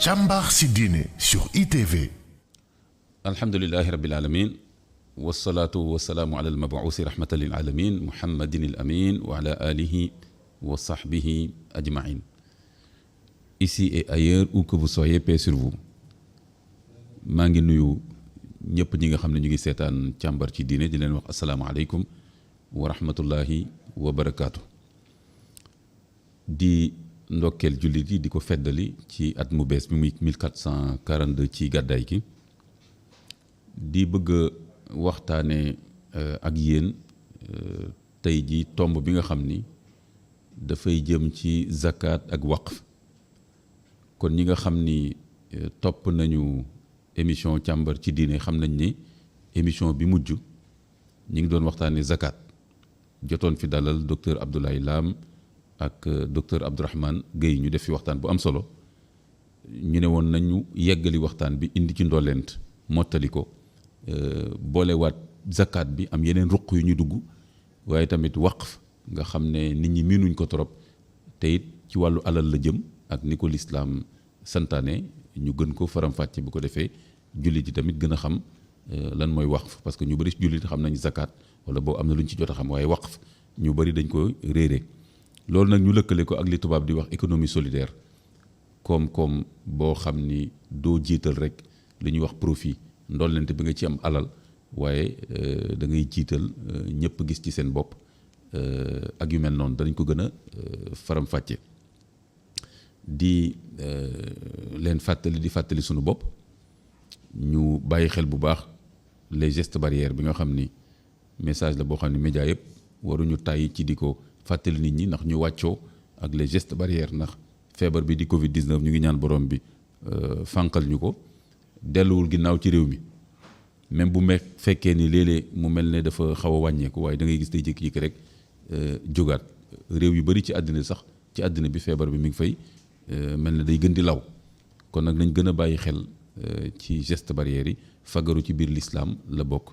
càmbar si diine sur ITV. alhamdulilahi rabbil alamin wasalaatu wasalaamu ala almabuusi rahmatan lil alamin muhammadin al amin wa ala alihi wa sahbihi ajmain. Ici et ailleurs où que vous soyez, paix sur vous. maa ngi nuyu ñëpp ñi nga xam ne ñu ngi seetaan càmbar ci diine di leen wax asalaamaaleykum wa rahmatullahi wa barakaatu. di ndokkeel jullit yi di ko feddali ci at mu bees bi muy 1442 ci gàddaay gi. di bëgg a waxtaane ak yéen tey ji tomb bi nga xam ni dafay jëm ci zakat ak waqf. kon ñi nga xam ni topp nañu émission càmbar ci diine xam nañ ni émission bi mujj ñi ngi doon waxtaane zakat jotoon fi dalal docteur Abdoulaye Lam ak docteur Abdourahmane Gueye ñu def fi waxtaan bu am solo. ñu ne woon nañu yeggali waxtaan bi indi ci ndollent mottali ko boolewaat zakat bi am yeneen ruq yu ñu dugg waaye tamit waqf nga xam ne nit ñi miinuñ ko trop te it ci wàllu alal la jëm ak ni ko lislaam santaane ñu gën ko faram-fàcce bu ko defee jullit yi tamit gën a xam lan mooy waqf parce que ñu bëri jullit xam nañu zakat wala boo am na lu ñu ci jot a xam waaye waqf ñu bëri dañ ko réere. loolu nag ñu lëkkale ko ak li tubaab di wax économie solidaire koom-koom boo xam ni doo jiital rek li ñuy wax profit ndollente bi nga ci am alal waaye da ngay jiital ñëpp gis ci seen bopp ak yu mel noonu danañ ko gën a faram-fàcce. di leen fàttali di fàttali sunu bopp ñu bàyyi xel bu baax les gestes barrières bi nga xam ni message la boo xam ni média yëpp waruñu tàyyi ci di ko fàttali nit ñi ndax ñu wàccoo ak les gestes barrières ndax feebar bi di Covid 19 ñu ngi ñaan borom bi fànqal ñu ko delluwul ginnaaw ci réew mi même bu fekkee ni léeg-léeg mu mel ne dafa xaw a wàññeeku waaye da ngay gis day jékki-jékki rek jógaat réew yu bari ci àddina sax ci àddina bi feebar bi mi ngi fay. mel na day gën di law kon nag nañ gën a bàyyi xel ci geste barrières yi fagaru ci biir l'islam la bokk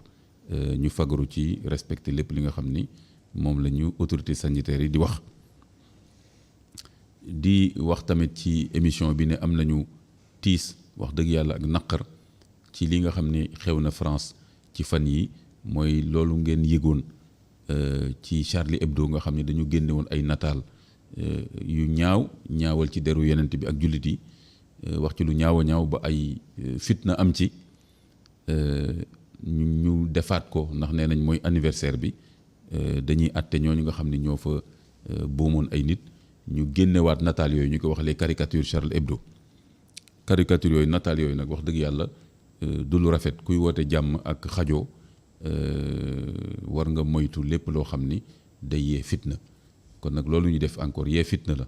ñu fagaru ci respecter lépp li nga xam ni moom la ñu autorité sanitaire yi di wax. di wax tamit ci émission bi ne am nañu tiis wax dëgg yàlla ak naqar ci li nga xam ni xew na France ci fan yi mooy loolu ngeen yëgoon ci Charlie Hebdo nga xam ne dañu génne woon ay nataal yu ñaawal ci deru yonent bi ak jullit yi wax ci lu ñaaw a ñaaw ba ay fitna am ci ñu defaat ko ndax nee nañ mooy anniversaire bi dañuy àtte ñooñu nga xam ne ñoo fa boomoon ay nit ñu génnewaat nataal yooyu ñu ko wax les caricatures Charlie Hebdo. caricature yooyu nataal yooyu nag wax dëgg yàlla du lu rafet kuy woote jàmm ak xajoo war nga moytu lépp loo xam ni day yee fitna. kon nag loolu ñu def encore yee fitna la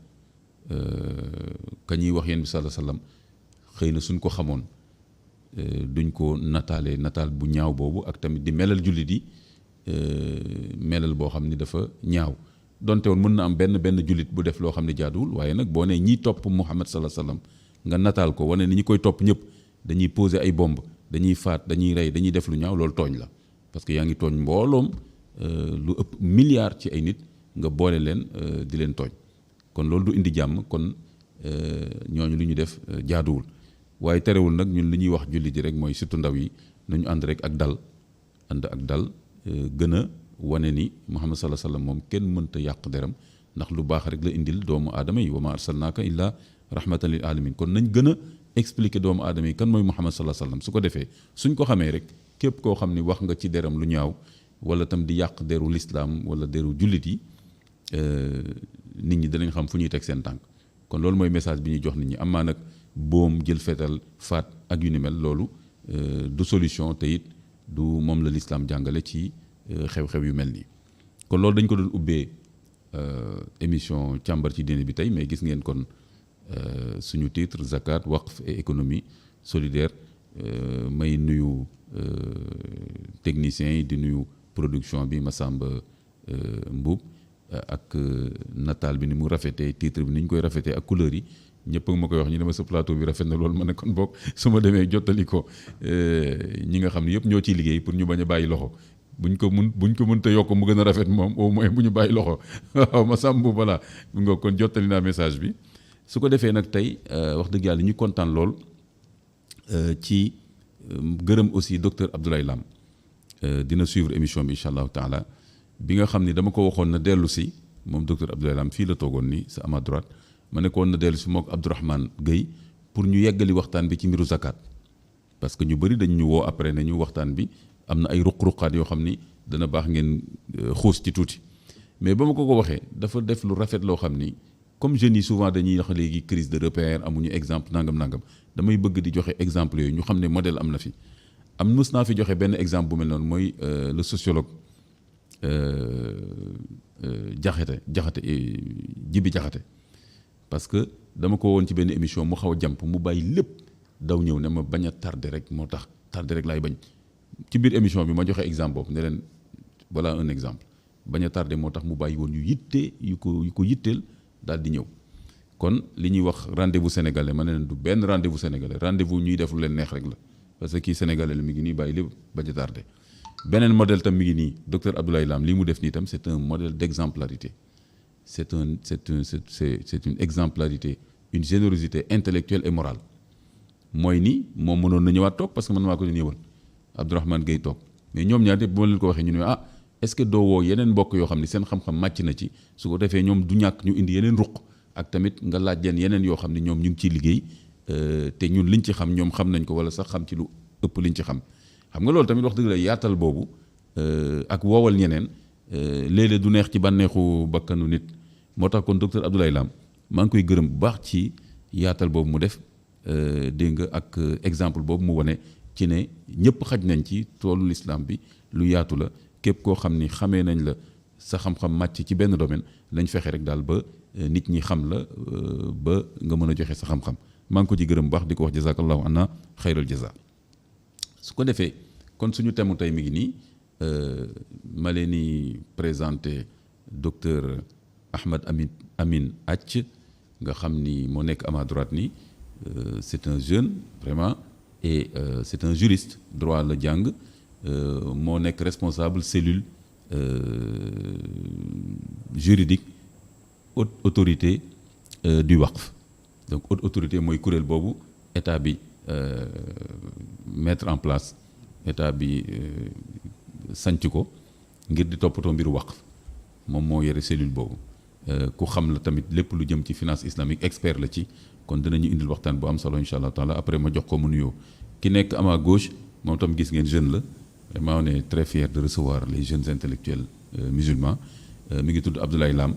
ka ñuy wax yéen bi sallallahu alayhi wasallam xëy na suñ ko xamoon duñ ko nataalee nataal bu ñaaw boobu ak tamit di melal jullit yi melal boo xam ni dafa ñaaw donte woon mën na am benn jullit bu def loo xam ne jaaduwul waaye nag boo nee ñiy topp Muhammad sallallahu alayhi wasallam nga nataal ko wane ni ñi koy topp ñëpp dañuy poser ay bomb dañuy faat dañuy rey dañuy def lu ñaaw loolu tooñ la parce que yaa ngi tooñ mbooloom lu ëpp milliard ci ay nit. nga boole leen di leen tooñ kon loolu du indi jàmm kon ñooñu lu ñu def jaaduwul waaye terewul nag ñun li ñuy wax jullit yi rek mooy surtout ndaw yi nañu ànd rek ak dal gën a wane ni Muhammad sallallahu alayhi wasallam moom kenn mënta yàq deram ndax lu baax rek la indil doomu aadama yi wa ma arsalnaaka illa rahmatan lil alamin kon nañ gën a expliquer doomu aadama yi kan mooy Muhammad sallallahu alayhi wasallam su ko defee suñ ko xamee rek képp koo xam ni wax nga ci deram lu ñaaw wala tam di yàq deru lislaam wala deru jullit yi nit ñi danañ xam fu ñuy teg seen tànk kon loolu mooy message bi ñuy jox nit ñi amaa nag boom jël fetal faat ak yu ni mel loolu du solution te it du moom la lislaam jàngale ci xew-xew yu mel nii. kon loolu dañ ko doon ubbee émission càmbar ci diine bi tey mais gis ngeen kon suñu titre zakat waqf et économie solidaire may nuyu techniciens yi di nuyu production bi Massamba Mbuub ak nataal bi ni mu rafetee titre bi ni ñu koy rafetee ak couleur yi ñëpp ma koy wax ñu ne ma sa plateau bi rafet na loolu ma ne kon boog su ma demee jottali ko ñi nga xam ne yëpp ñoo ciy liggéey pour ñu bañ a bàyyi loxo buñ ko mënta yokk mu gën a rafet moom au moins bu ñu bàyyi loxo waaw ma sàmm voilà nga kon jottali naa message bi su ko defee nag tey wax dëgg yàlla ñu kontaan lool ci gërëm aussi docteur Abdoulaye Lam dina suivre émission bi incha allahu taala bi nga xam ni dama ko waxoon na dellu si moom docteur Abdoulaye Lam fii la toogoon ni sa à ma droite ma ne ko woon na dellu si mook Abdourahmane Gueye pour ñu yeggali waxtaan bi ci mbiru zakat parce que ñu bëri dañ ñu woo après ne ñu waxtaan bi am na ay ruq-ruqaat yoo xam ni dana baax ngeen xuus ci tuuti mais ba ma ko waxee dafa def lu rafet loo xam ni comme jeunes yi souvent dañuy wax léegi crise de repère amuñu exemple nangam damay bëgg di joxe exemple yooyu ñu xam ne modèle am na fi mës naa fi joxe benn exemple bu mel noonu mooy le sociologue Jaxate Jibi Jaxate parce que dama ko woon ci benn émission mu xaw a jàmp mu bàyyi lépp daw ñëw ne ma bañ a tardé rek moo tax tardé rek laay bañ ci biir émission bi ma joxe exemple boobu ne leen voilà un exemple bañ a tardé moo tax mu bàyyi woon yu ko yitteel daal di ñëw kon li ñuy wax rendez-vous sénégalais ma ne leen du benn rendez-vous sénégalais rendez-vous ñuy def lu leen neex rek la parce que kii sénégalais la mi ngi nii bàyyi lépp bañ a tardé beneen modèle tam mi ngi nii docteur Abdoulaye Lam li mu def nii tam c'est un modèle d'exemplarité c'est une exemplarité une générosité intellectuelle et morale mooy ni moom mënoon na ñëwaat toog parce que man maa ko ñëwal Abdourahmane Gueye toog mais ñoom ñaar bu ma leen ko waxee ñu ne est-ce que doo woo yeneen mbokk yoo xam ne seen xam-xam màcc na ci su ko defee ñoom du ñàkk ñu indi yeneen ruq ak tamit nga laaj leen yeneen yoo xam ne ñoom ñu ngi ciy liggéey te ñun liñ ci xam ñoom xam nañ ko wala sax xam ci lu ëpp liñ ci xam nga loolu tamit wax dëgg la yaatal boobu ak woowal ñeneen léeg-léeg du neex ci bànneexu bakkanu nit moo tax kon docteur Abdoulaye Lam maa ngi koy gërëm bu baax ci yaatal boobu mu def dégg nga ak exemple boobu mu wane ci ne ñëpp xaj nañ ci toolu l'islam bi lu yaatu la képp koo xam ni xamee nañ la sa xam-xam màcc ci benn domaine lañ fexe rek daal ba nit ñi xam la ba nga mën a joxe sa xam-xam maa ngi ko ci gërëm bu baax di ko wax jazakallahu anna xayral jaza su ko defee kon suñu thème tey mi ngi nii ma leen di présenté docteur Ahmed Amin Athie nga xam ni moo nekk à ma droite nii c'est un jeune vraiment et c'est un juriste droit la jàng moo nekk responsable cellule juridique haute autorité du waqf donc haute autorité mooy kuréel boobu état bi mettre en place état bi sanc ko ngir di toppatoo mbiru waqf moom moo yore cellule boobu ku xam la tamit lépp lu jëm ci finance islamique expert la ci kon dinañu indil waxtaan bu am solo incha allah taala après ma jox ko mu nuyoo ki nekk à ma gauche moom tam gis ngeen jeune la vraiment on est très fier de recevoir les jeunes intellectuels musulmans mi ngi tudd Abdoulaye Lam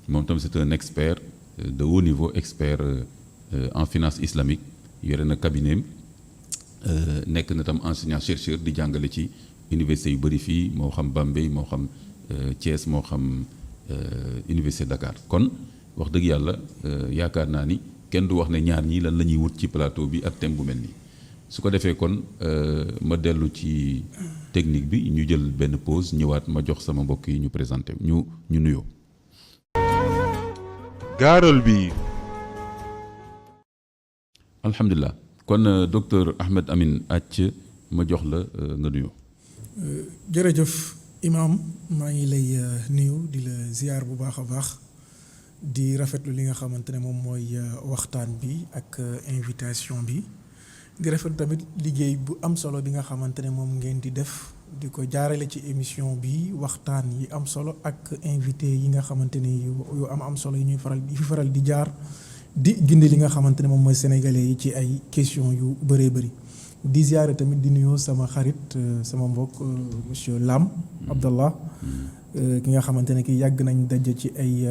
moom tam c'est un expert de haut niveau expert en finance islamique yore na cabinet nekk na tam enseignant chercheur di jàngale ci université yu bëri fii moo xam Bambey moo xam Thiès moo xam université Dakar kon wax dëgg yàlla yaakaar naa ni kenn du wax ne ñaar ñii lan la ñuy wut ci plateau bi ak thème bu mel nii su ko defee kon ma dellu ci technique bi ñu jël benn pause ñëwaat ma jox sama mbokk yi ñu présenté ñu nuyoo. gaaral bi. alhamdulilah kon docteur Ahmed Amin Athie ma jox la nga nuyoo. jërëjëf Imaam maa ngi lay nuyu di la ziar bu baax a baax di rafetlu li nga xamante ne moom mooy waxtaan bi ak invitation bi di rafetlu tamit liggéey bu am solo bi nga xamante ne moom ngeen di def di ko jaarale ci émission bi waxtaan yi am solo ak invité yi nga xamante ne yu am solo yi ñuy faral di jaar di gindi li nga xamante ne moom mooy sénégalais yi ci ay question yu bëree bëri. di ziare tamit di nuyoo sama xarit sama mbokk monsieur Lam Abdallah ki nga xamante ne ki yàgg nañ daje ci ay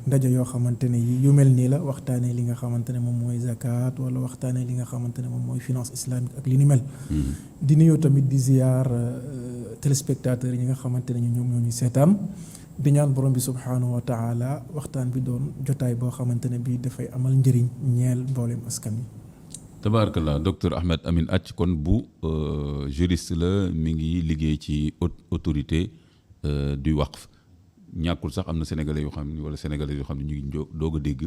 ndaje yoo xamante ne yu mel nii la waxtaanee li nga xamante ne moom mooy zakat wala waxtaanee li nga xamante ne moom mooy finance islamique ak li ni mel. di nuyoo tamit di ziar téléspectateurs yi nga xamante ne ñoom ñoo ñu seetaan di ñaan borom bi subhanahu wa taala waxtaan bi doon jotaay boo xamante ne bii dafay amal njëriñ ñeel mboolem askan wi. tabarakallah docteur Ahmed Amin Athie kon bu juriste la mi ngi liggéey ci haute autorité du waqf ñàkkul sax am na sénégalais yoo xam ne wala sénégalais yoo xam ne ñu ngi doog a dégg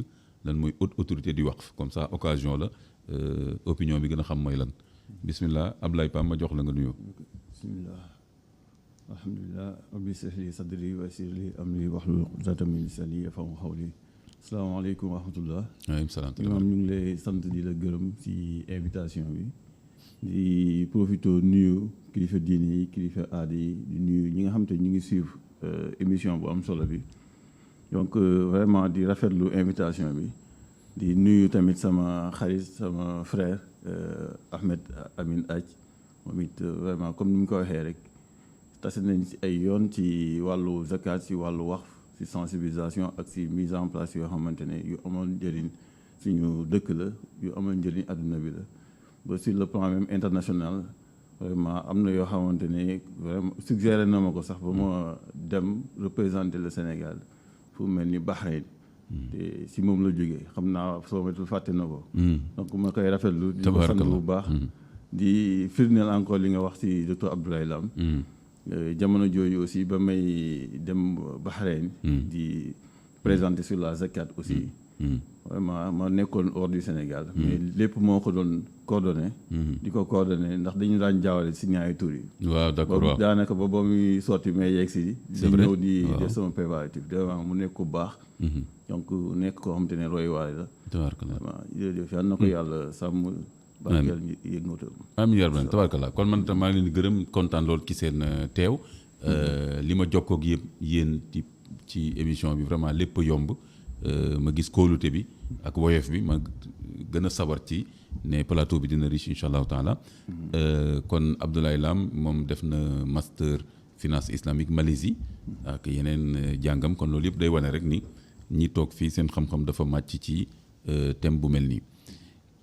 lan mooy haute autorité du waqf comme ça occasion la opinion bi gën a xam mooy lan bismillah Ablaye Pam ma jox la nga nuyoo. bismillah alhamdulilah rabbi shrah li sadri wa yassir li amri wahlul uqdatan min lisani yafqahu qawli salaamaaleykum wa rahmatullah. waaleykum salaam. Imaam ñu ngi lay sant di la gërëm ci invitation bi di profité nuyu kilifa diine yi kilifa aada yi di nuyu ñi nga xam te ñu ngi suivre émission bu am solo bi donc vraiment di rafetlu invitation bi di nuyu tamit sama xarit sama frère Ahmed Amin Ath moom it vraiment comme ni mu ko waxee rek tase nañ ci ay yoon ci wàllu zakat ci wàllu waqf ci sensibilisation ak ci mise en place yoo xamante ne yu amoon njëriñ suñu dëkk la yu amoon njëriñ àdduna bi la ba sur le plan même international vraiment am na yoo xamante ne vraiment suggéré na ma ko sax ba ma dem représenter le Sénégal fu mel ni Bahreïn te si moom la jógee xam naa soo matul fàtte na ko donc ma koy rafetlu di ko sant bu baax di firndeel encore li nga wax ci docteur Abdoulaye Lam jamono jooju aussi ba may dem Bahreïn di présenter sur la zakat aussi vraiment ma nekkoon hors du Sénégal mais lépp moo ko doon coordonné di ko coordonné ndax dañu daan jaawale si ñaari tur yi waaw d'accord waaw daanaka ba muy sotti may yegg si di ñëw di def sama préparatif vraiment mu nekk ku baax donc nekk koo xam te ne roy waale la vraiment jërëjëf yal na ko yàlla sàmm barkeel yëngatu amiin yaa rabbal tabaarkalla kon man tam maa ngi leen di gërëm kontaan lool ci seen teew li ma jokkoo ak yéen ci émission bi vraiment lépp yomb ma gis kóolute bi ak woyof bi ma gën a sabar ci ne plateau bi dina riche incha allahu taala kon Abdoulaye Lam moom def na master finance islamique Malaisie ak yeneen jàngam kon loolu yëpp day wane rek ni ñi toog fii seen xam-xam dafa màcc ci thème bu mel nii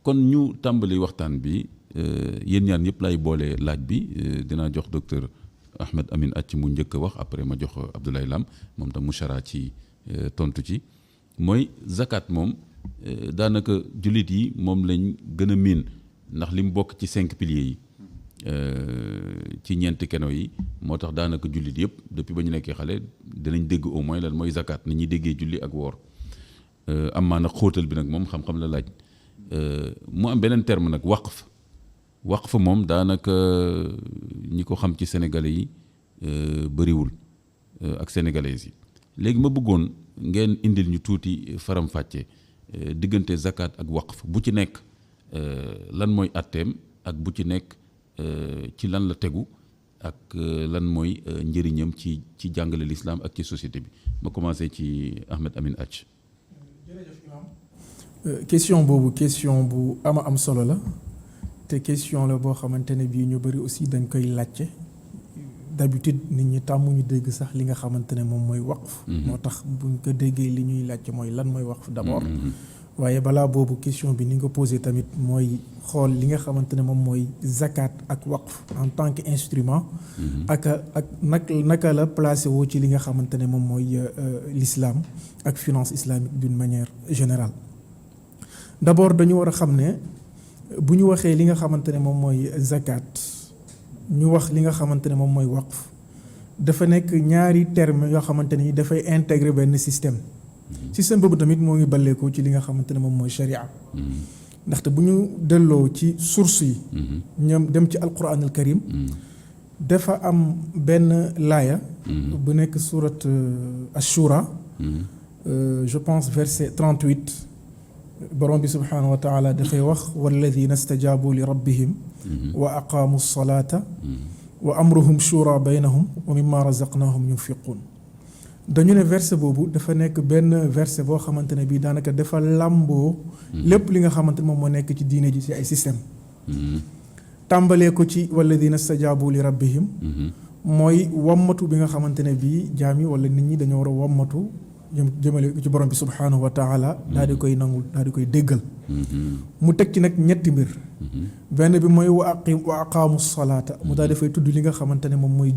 kon ñu tàmbali waxtaan bi yéen ñaan yëpp lay boole laaj bi dinaa jox docteur Ahmed Amin Ath mu njëkk a wax après ma jox Abdoulaye Lam moom tam mu chara ci tontu ci mooy zakat moom daanaka jullit yi moom lañ gën a miin ndax li mu bokk ci 5 piliers yi ci ñeenti keno yi moo tax daanaka jullit yëpp depuis ba ñu nekkee xale dinañ dégg au moins lan mooy zakat ni ñuy déggee julli ak woor am maa nag xóotal bi nag moom xam-xam la laaj mu am beneen terme nag waqf moom daanaka ñi ko xam ci sénégalais yi bëriwul ak sénégalaises yi léegi ma bëggoon ngeen indil ñu tuuti faram-fàcce diggante zakat ak waqf bu ci nekk lan mooy atteem ak bu ci nekk ci lan la tegu ak lan mooy njëriñam ci jàngale l'islam ak ci société bi ma commencé ci Ahmed Amin Ath. jërëjëf Imam question boobu question bu am solo la te question la boo xamante ne bii ñu bëri aussi dañ koy laajte d'habitude nit ñi tàmmuñu dégg sax li nga xamante ne moom mooy waqf moo tax buñ ko déggee li ñuy laajte mooy lan mooy waqf d'abord waaye balaa boobu question bi ni nga ko posé tamit mooy xool li nga xamante ne moom mooy zakat ak waqf en tant que instrument ak naka la placé woo ci li nga xamante ne moom mooy l'islam ak finance islamique d'une manière générale d'abord dañu war a xam ne bu ñu waxee li nga xamante ne moom mooy zakat ñu wax li nga xamante ne moom mooy waqf dafa nekk ñaari termes yoo xamante ni dafay intégrer benn système boobu tamit moo ngi balleekoo ci li nga xamante ne moom mooy sharia ndaxte bu ñu delloo ci source yi ñoom dem ci alquran al karim dafa am benn laaya bu nekk surat ashura je pense verset 38 borom bi subhanahu wa taala dafay wax walladina stajabu li rabbihim wa aqaamu salata wa amruhum shura baynahum wa mimma razaqnahum yunfiqun dañu ne verset boobu dafa nekk benn verset boo xamante ne bii daanaka dafa làmboo lépp li nga xamante ne moom moo nekk ci diine ji ci ay système tàmbalee ko ci walladina stajabu li rabbihim mooy wammatu bi nga xamante ne bii jaam yi wala nit ñi dañoo war a wammatu jëmale ci borom bi subhanahu wa taala daal di koy nangul daal di koy déggal mu teg ci nag ñetti mbir benn bi mooy wa aqaamu salaata mu daal dafay tudd li nga xamante ne moom mooy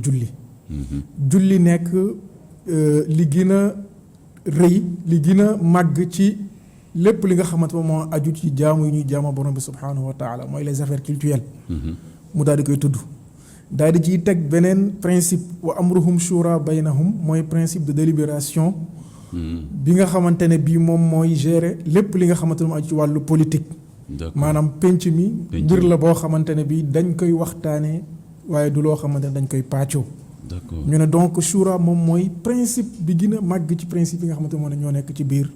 julli nekk li gën a rëy li gën a màgg ci lépp li nga xamante moom moo aju ci jaamu yi ñuy jaama borom bi subhanahu wa taala mooy les affaires cultuelles mu daal di koy tudd daal di ciy teg beneen principe wa amruhum shura baynahum mooy principe de délibération bi nga xamante ne bii moom mooy gérer lépp li nga xamante ne mu aju ci wàllu politique maanaam penc mi mbir la boo xamante ne bii dañ koy waxtaanee waaye du loo xamante ne dañ koy pàccoo ñu ne donc shura moom mooy principe bi gën a màgg ci principe yi nga xamante ne moo ne ñoo nekk ci biir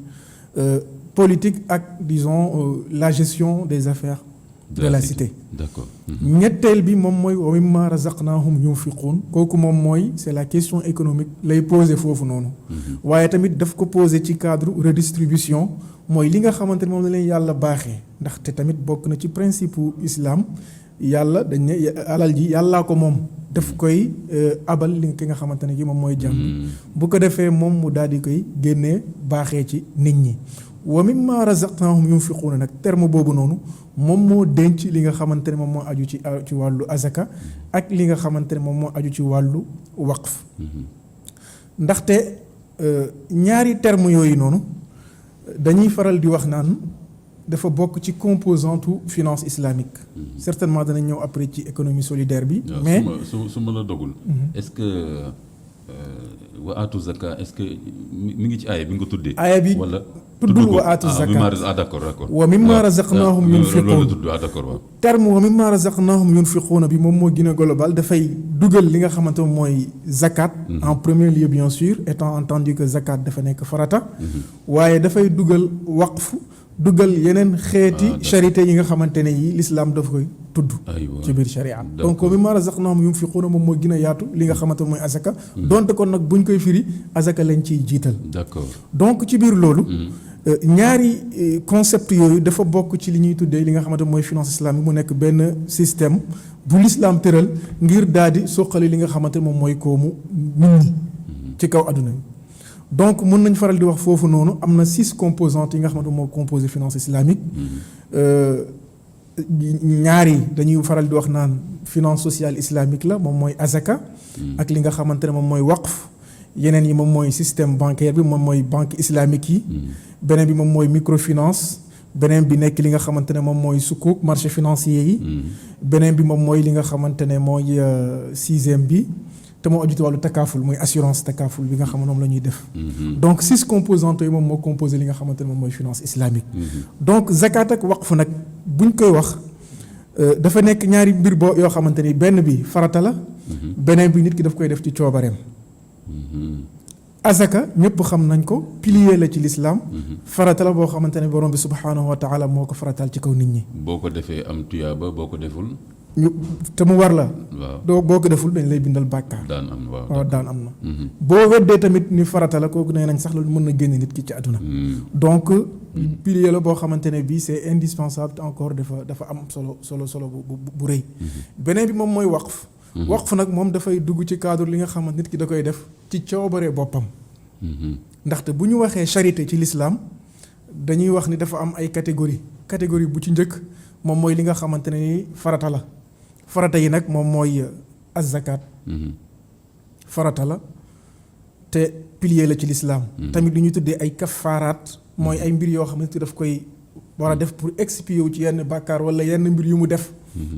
politique ak disons la gestion des affaires de la cité. D'accord. ñetteel bi moom mooy wa mimma razaqnahum yunfiqun kooku moom mooy c'est la question économique lay poser foofu noonu. waaye tamit daf ko poser ci cadre redistribution mooy li nga xamante ne moom la leen yàlla baaxee ndaxte tamit bokk na ci principe islam yàlla dañ ne alal ji yàllaa ko moom daf koy abal li ki nga xamante ne ji moom mooy jàmm bu ko defee moom mu daal di koy génnee baaxee ci nit ñi. wa mimma razaqnahum yunfiquuna nag terme boobu noonu moom moo denc li nga xamante ne moom moo aju ci wàllu azaka ak li nga xamante ne moom moo aju ci wàllu waqf ndaxte ñaari terme yooyu noonu dañuy faral di wax naan dafa bokk ci composante finance islamique certainement danañ ñëw après ci économie solidaire bi mais su ma la dogul est-ce que wa aatu zaka est-ce que mi ngi ci aaya bi nga tuddee aaya bi wala tuddul wa aatu zaka d'accord wa mimma razaqnahum yunfiqun loolu tudd d'accord waaw terme wa mimma razaqnahum yunfiquna bi moom moo gën a global dafay dugal li nga xamante ne mooy zakat en premier lieu bien sûr étant entendu que zakat dafa nekk farata waaye dafay dugal waqf dugal yeneen xeeti charité yi nga xamante ne yi l'islam daf koy tudd ci biir charia donc wa mimma razaqnahum yunfiquna moom moo gën a yaatu li nga xamante ne mooy azaka donte kon nag buñ koy firi azaka lañ ciy jiital d'accord donc ci biir loolu ñaari concept yooyu dafa bokk ci li ñuy tuddee li nga xamante mooy finance islamique mu nekk benn système bu l'islam tëral ngir daal di suqali li nga xamante moom mooy koomu nit ñi ci kaw adduna bi donc mun nañ faral di wax foofu noonu am na 6 composantes yi nga xamante moo composé finance islamique ñaari dañuy faral di wax naan finance sociale islamique la moom mooy azaka ak li nga xamante ne moom mooy waqf yeneen yi moom mooy système bancaire bi moom mooy banque islamique yi beneen bi moom mooy microfinance beneen bi nekk li nga xamante ne moom mooy sukuk marché financier yi beneen bi moom mooy li nga xamante ne mooy 6e bi te moo aju ci wàllu takaaful mooy assurance takaaful bi nga xam ne moom la ñuy def donc 6 composantes yi moom moo composé li nga xamante ne moom mooy finance islamique donc zakat ak waqf nag buñ koy wax dafa nekk ñaari mbir boo yoo xamante ni benn bi farata la beneen bi nit ki daf koy def ci coobareem azaka ñëpp xam nañ ko pilier la ci l'islam farata la boo xamante ne borom bi subhanahu wa taala moo ko faratal ci kaw nit ñi boo ko defee am tuyaaba boo ko deful ñu te mu war la waaw doo boo ko deful dañ lay bindal bàkkaar daan am waaw daan am na boo weddee tamit ni farata la kooku nee nañ sax loolu mën na génn nit ki ci àdduna donc pilier la boo xamante ne bii c'est indispensable te encore dafa am solo bu rëy beneen bi moom mooy waqf waqf nag moom dafay dugg ci cadre li nga xamante nit ki da koy def ci coobaree boppam ndaxte bu ñu waxee charité ci l'islam dañuy wax ni dafa am ay catégorie bu ci njëkk moom mooy li nga xamante ne ni farata la farata yi nag moom mooy az-zakat farata la te pilier la ci l'islam tamit li ñu tuddee ay kafaaraat mooy ay mbir yoo xamante daf koy war a def pour expier wu ci yenn bàkkaar wala yenn mbir yu mu def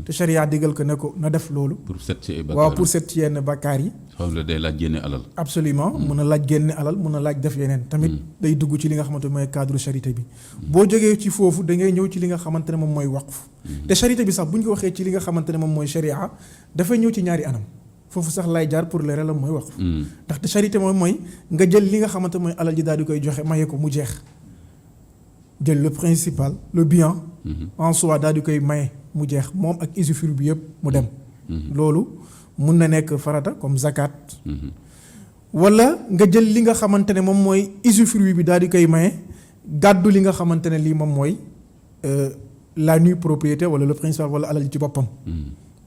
te charia digal ko ne ko na def loolu pour set ci ay bàkkaar waaw pour set ci yenn bàkkaar yi xam nga day laaj génne alal absolument mun a laaj génne alal mun a laaj def yeneen tamit day dugg ci li nga xamante mooy cadre charité bi boo jógee ci foofu da ngay ñëw ci li nga xamante ne moom mooy waqf te charité bi sax bu ñu ko waxee ci li nga xamante ne moom mooy charia dafay ñëw ci ñaari anam foofu sax lay jaar pour leeral la mooy waqf ndaxte charité moom mooy nga jël li nga xamante mooy alal ji daal di koy joxe maye ko mu jeex jël le principal le bien en soi daal di koy maye mu jeex moom ak usufruit bi yëpp mu dem loolu mun na nekk farata comme zakat wala nga jël li nga xamante ne moom mooy usufruit bi daal di koy maye gàddu li nga xamante ne lii moom mooy la nue propriété wala le principal wala alal ji ci boppam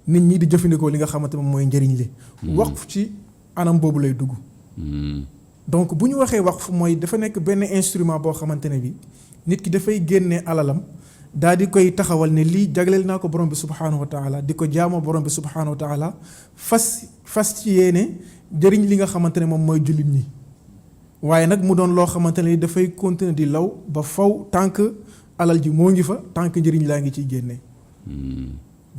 nit ñi di jëfandikoo li nga xamante moom mooy njëriñ li waqf ci anam boobu lay dugg donc bu ñu waxee waqf mooy dafa nekk benn instrument boo xamante ne bi nit ki dafay génne alalam daal di koy taxawal ne lii jagleel naa ko borom bi subhanahu wa taala di ko jaamoo borom bi subhanahu wa taala fas ci yéene jëriñ li nga xamante ne moom mooy jullit ñi waaye nag mu doon loo xamante ne dafay continuer di law ba faw tant que alal ji moo ngi fa tant que njëriñ laa ngi ciy génne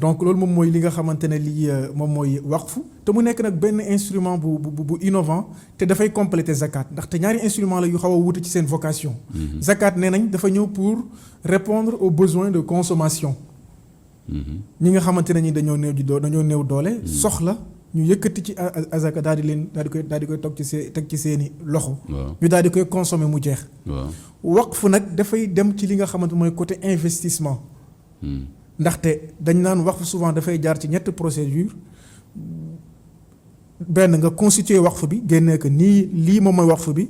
donc loolu moom mooy li nga xamante ne lii moom mooy waqfu te mu nekk nag benn instrument bu innovant te dafay compléter zakat ndaxte ñaari instrument la yu xaw a wuute ci seen vocation zakat nee nañ dafa ñëw pour répondre aux besoins de consommation ñi nga xamante ne ñi dañoo néew doole soxla ñu yëkkati ci azaka daal di koy toog teg ci seeni loxo. waaw ñu daal di koy consommer mu jeex. waaw waqf nag dafay dem ci li nga xamante mooy côté investissement. ndaxte dañ naan waqf souvent dafay jaar ci ñetti procédure benn nga constituer waqf bi génnee ko nii lii moom mooy waqf bi.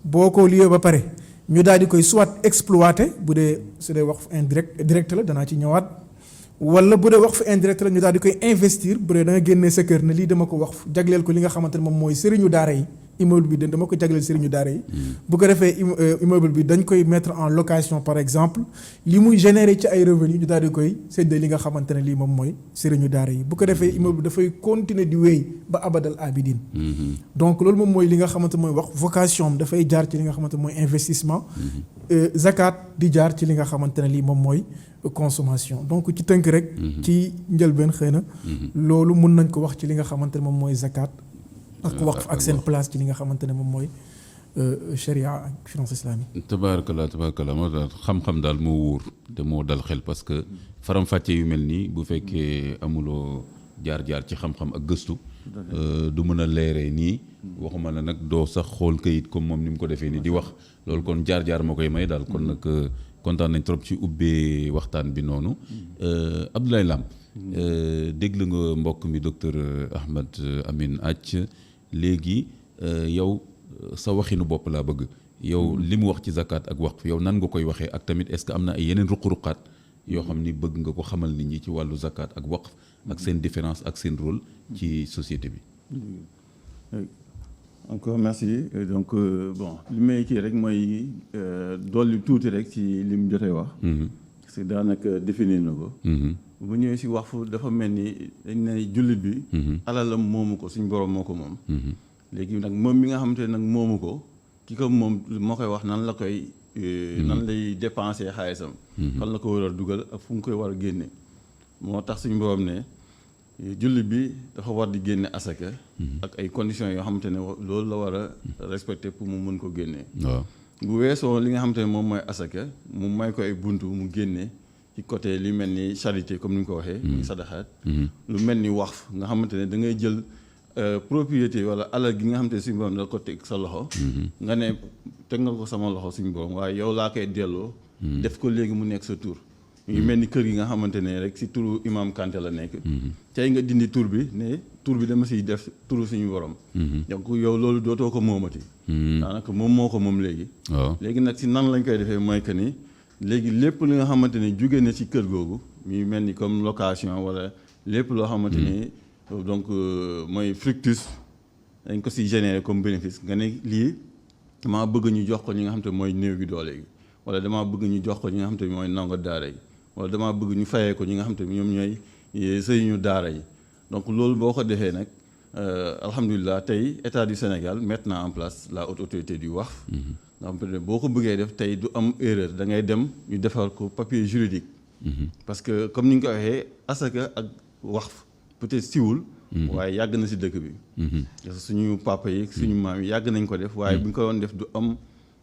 boo ko liyee ba pare ñu daal di koy soit exploiter bu dee su dee waqf direct la danaa ci ñëwaat. wala bu dee waqf indirect la ñu daal di koy investir bu dee da nga génnee sa kër ne lii dama ko waqf jagleel ko li nga xamante ne moom mooy sëriñu daara yi immeuble bi dama ko jagleel sëriñu daara yi. bu ko defee immeuble bi dañ koy mettre en location par exemple li muy générer ci ay revenus ñu daal di koy séddale li nga xamante ne lii moom mooy sëriñu daara yi bu ko defee immeuble bi dafay continuer di wéy ba abadal abidin. donc loolu moom mooy li nga xamante mooy wax vocation am dafay jaar ci li nga xamante mooy investissement. zakat di jaar ci li nga xamante ne lii moom mooy consommation donc ci tënk rek. ci njëlbeen xëy na. loolu mun nañ ko wax ci li nga xamante ne moom mooy zakat. ak waqf ak seen place ci li nga xamante ne moom mooy sharia ak finance islamique. tabaarakallah moo daal xam-xam daal moo wóor te moo dal xel parce que faram-fàcce yu mel nii bu fekkee amuloo jaar-jaar ci xam-xam ak gëstu. du mën a leeree nii. waxuma la nag doo sax xool kayit comme moom ni mu ko defee nii di wax loolu kon jaar-jaar moo koy may daal kon nag kontaan nañ trop ci ubbee waxtaan bi noonu. Abdoulaye Lam. déglu nga mbokk mi docteur Ahmed Amin Athie léegi yow sa waxinu bopp laa bëgg yow li mu wax ci zakat ak waqf yow nan nga koy waxee ak tamit est-ce que am na ay yeneen ruq-ruqaat yoo xam ni bëgg nga ko xamal nit ñi ci wàllu zakat ak waqf ak seen différence ak seen rôle ci société bi. encore merci donc bon li may kii rek mooy dolli tuuti rek ci li mu jotee wax. parce que daanaka définir na ko. bu ñëwee si waqf dafa mel ni dañ ne jullit bi. alalam moomu ko suñ borom moo ko moom. léegi nag moom mi nga xamante ne nag moomu ko ki ko moom moo koy wax nan la koy. nan lay dépenser xaalisam. fan la ko war a dugal ak fu mu koy war a génne. moo tax suñ borom ne jullit bi dafa war di génne asaka. ak ay conditions yoo xamante ne loolu la war a respecter pour mu mën ko génnee. waaw bu weesoo li nga xamante ne moom mooy asaka mu may ko ay buntu mu génne. ci côté li mel ni charité comme ni nga ko waxee. muy sadaxaat. lu mel ni waqf nga xamante ne da ngay jël propriété wala alal gi nga xamante ne suñu borom da ko teg sa loxo. nga ne teg nga ko sama loxo suñu borom waaye yow laa koy delloo. def ko léegi mu nekk sa tur. ñu mel ni kër gi nga xamante ne rek si turu imam Kanté la nekk. tey nga dindi tur bi ne tur bi dama siy def turu suñu borom. donc yow loolu dootoo ko moomati. daanaka moom moo ko moom léegi. waaw léegi nag si nan lañ koy defee mooy que ni. léegi lépp li nga xamante ne jóge na ci kër googu muy mel ni comme location wala lépp loo xamante ni donc mooy fructus dañ ko si générer comme bénéfice nga ne lii damaa bëgg ñu jox ko ñi nga xamante ne mooy néew gi doole gi wala damaa bëgg ñu jox ko ñi nga xamante ne mooy ndongo daara yi wala damaa bëgg ñu fayee ko ñi nga xamante ne ñoom ñooy sëriñu daara yi donc loolu boo ko defee nag alhamdulilah tey état du Sénégal mettre na en place la haute autorité du waqf nga xam ne boo ko bëggee def tey du am erreur da ngay dem ñu defar ko papier juridique. parce que comme ni nga ko waxee asaka ak waqf peut-être siwul. waaye yàgg na si dëkk bi. parce que suñu papa yi suñu maam yi yàgg nañ ko def waaye bu ñu ko doon def du am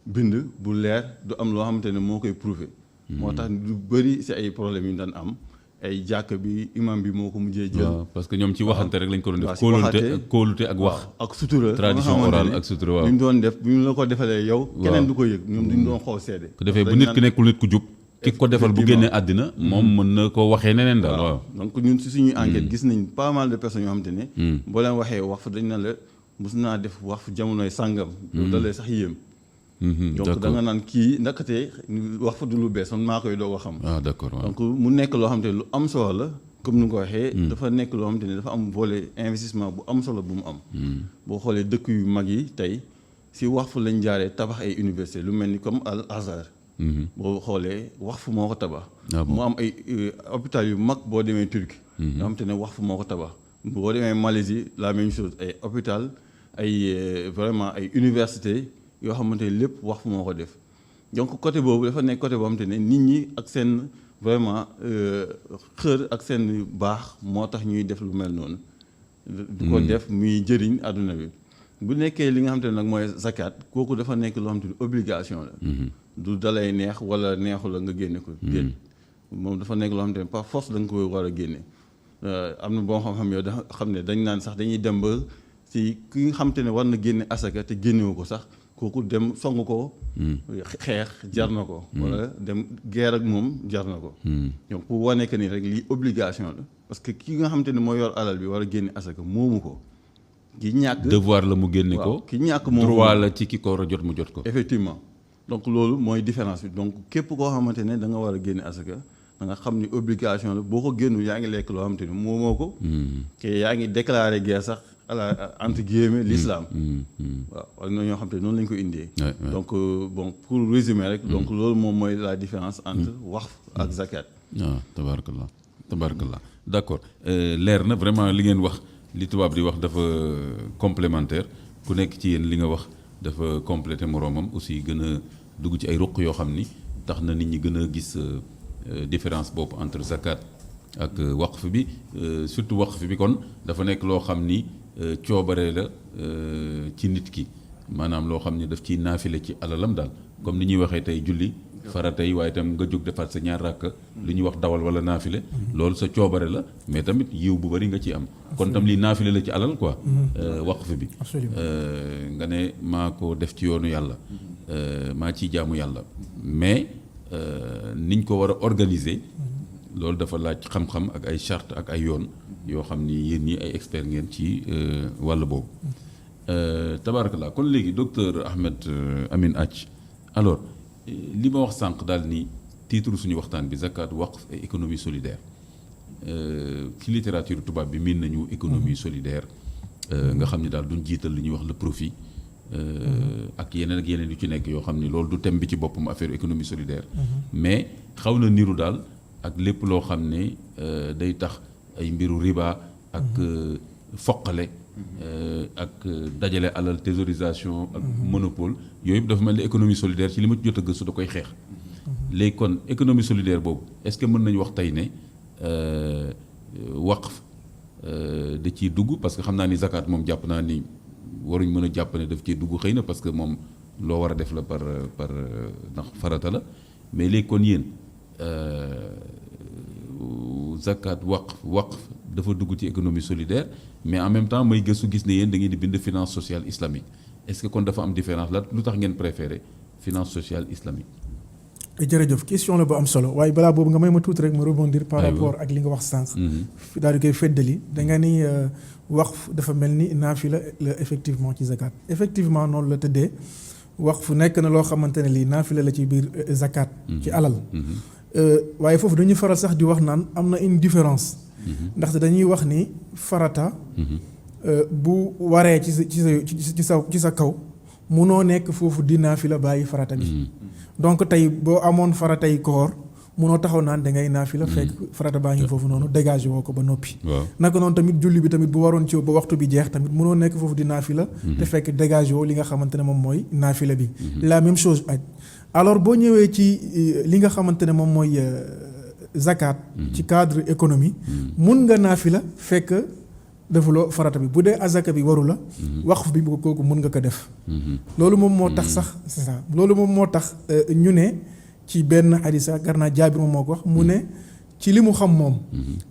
bind bu leer du am loo xamante ne moo koy prouver. moo tax lu bëri si ay problèmes yu ñu daan am. ay jàkk bi imam bi moo ko mujjee jël. waaw parce que ñoom ci waxante rek lañ ko doon def. waaw kóolute ak wax. ak sutura. tradition orale ak sutura waaw. ñu doon def bu ñu la ko defalee yow. keneen du ko yëg ñoom duñ doon xaw seede. ko defee bu nit ki nekkul nit ku jub. ki ko defal bu génnee àddina. moom mën na ko waxee neneen daal waaw. donc ñun si suñuy enquête gis nañ pas mal de personnes yoo xamante ne. boo leen waxee wax dañ na la mos naa def wax jamonoy sàngam. loolu da lay sax yéem. donc da nga naan kii ndakate wax fa du lu bees man maa koy doog a xam. ah d'accord donc mu nekk loo xamante ne lu am solo la. comme ni nga ko waxee. dafa nekk loo xamante ne dafa am volet investissement bu am solo bu mu am. boo xoolee dëkk yu mag yi tey si waqf lañ jaaree tabax ay université lu mel ni comme Al Azhar. boo xoolee waqf moo ko tabax. mu am ay hôpital yu mag boo demee Turquie. nga xamante ne waqf moo ko tabax. boo demee Malaisie la même chose ay hôpital ay vraiment ay université yoo xamante ne lépp waqf moo ko def donc côté boobu dafa nekk côté boo xamante ne nit ñi ak seen. vraiment xër ak seen baax moo tax ñuy def lu mel noonu. du ko def muy jëriñ àdduna bi. bu nekkee li nga xamante ne nag mooy zakat kooku dafa nekk loo xamante ne obligation la. du dalay neex wala neexu la nga génne ko. génn moom dafa nekk loo xamante ne par force da nga ko war a génne. am na boo xam-xam yow da xam ne dañ naan sax dañuy dem ba si ki nga xam te ne war na génne asaka te génnewu ko sax kooku dem song ko xeex jar na ko wala dem guerre ak moom jar na ko donc pour wane que ni rek lii obligation la parce que ki nga xam te ne moo yor alal bi war a génne asaka moomu ko ki ñàkk devoir la mu génne ko ki ñàkk moom droit la ci ki ko war a jot mu jot ko effectivement donc loolu mooy différence bi donc képp koo xamante ne da nga war a génne asaka da nga xam ni obligation la boo ko génnul yaa ngi lekk loo xamante ni moomoo ko te yaa ngi déclaré guerre sax à la entre guillemets l'islam waaw ak na ñoo xam te noonu lañ ko indee donc bon pour résumer rek donc loolu moom mooy la différence entre waqf ak zakat waaw tabarakallah d'accord leer na vraiment li ngeen wax li tubaab di wax dafa complémentaire ku nekk ci yéen li nga wax dafa complété moroomam aussi gën a dugg ci ay ruq yoo xam ni tax na nit ñi gën a gis différence boobu entre zakat ak waqf bi surtout waqf bi kon dafa nekk loo xam ni coobare la ci nit ki maanaam loo xam ni daf ciy naafile ci alalam daal comme ni ñuy waxee tey julli faratay waaye itam nga jóg defaat sa ñaar rakk lu ñuy wax dawal wala naafile loolu sa coobare la mais tamit yiw bu bari nga ci am kon tam lii naafile la ci alal quoi waqf bi nga ne maa ko def ci yoonu yàlla maa ciy jaamu yàlla mais niñ ko war a organiser loolu dafa laaj xam-xam ak ay charte ak ay yoon yoo xam ni yéen ñi ay expert ngeen ci wàll boobu tabarakallah kon léegi docteur Ahmed Amine Athie alors li ma wax sànq daal ni titre suñu waxtaan bi zakat waqf et économie solidaire ci littérature tubaab bi miin nañu économie solidaire nga xam ni daal duñ jiital li ñuy wax le profit ak yeneen yu ci nekk yoo xam ni loolu du thème bi ci boppam affaire économie solidaire mais xaw na niru daal ak lépp loo xam ne day tax ay mbiru riba ak foqale ak dajale alal thésaurisation ak monopole yooyu yëpp dafa mel ni économie solidaire ci li ma jot a gëstu da koy xeex léegi kon économie solidaire boobu est-ce que mën nañu wax tey ne waqf da ciy dugg parce que xam naa ni zakat moom jàpp naa ni waruñ mën a jàpp ne daf ciy dugg xëy na parce que moom loo war a def la par ndax farata la mais léegi kon yéen zakat waqf dafa dugg ci économie solidaire mais en même temps may gëstu gis ne yéen da ngeen di bind finance sociale islamique est-ce que kon dafa am différence la lu tax ngeen préféré finance sociale islamique. jërëjëf question la bu am solo waaye balaa boobu nga may ma tuuti rek ma rebondir par rapport ak li nga wax sànq. daal di koy feddali da nga ni waqf dafa mel ni naafila la effectivement ci zakat effectivement noonu la tëddee waqf nekk na loo xamante ne lii naafila la ci biir zakat. ci alal. waaye foofu dañuy faral sax di wax naan am na une différence. ndaxte dañuy wax ni farata. bu waree ci sa kaw munoo nekk foofu di naafila bàyyi farata bi. donc tey boo amoon faratay koor munoo taxaw naan da ngay naafila fekk farata baa ngi foofu noonu dégagé woo ko ba noppi. naka noonu tamit julli bi tamit bu waroon ci ba waxtu bi jeex tamit munoo nekk foofu di naafila. te fekk dégagé woo li nga xamante ne moom mooy naafila bi. la même chose aj alors boo ñëwee ci li nga xamante ne moom mooy zakat. ci cadre économie. mun nga naafila fekk defuloo farata bi bu dee azaka bi waru la. waqf bi kooku mun nga ko def. loolu moom moo tax sax c'est ça loolu moom moo tax ñu ne ci benn xadis gar naa Jaabir moom moo ko wax mu ne ci li mu xam moom.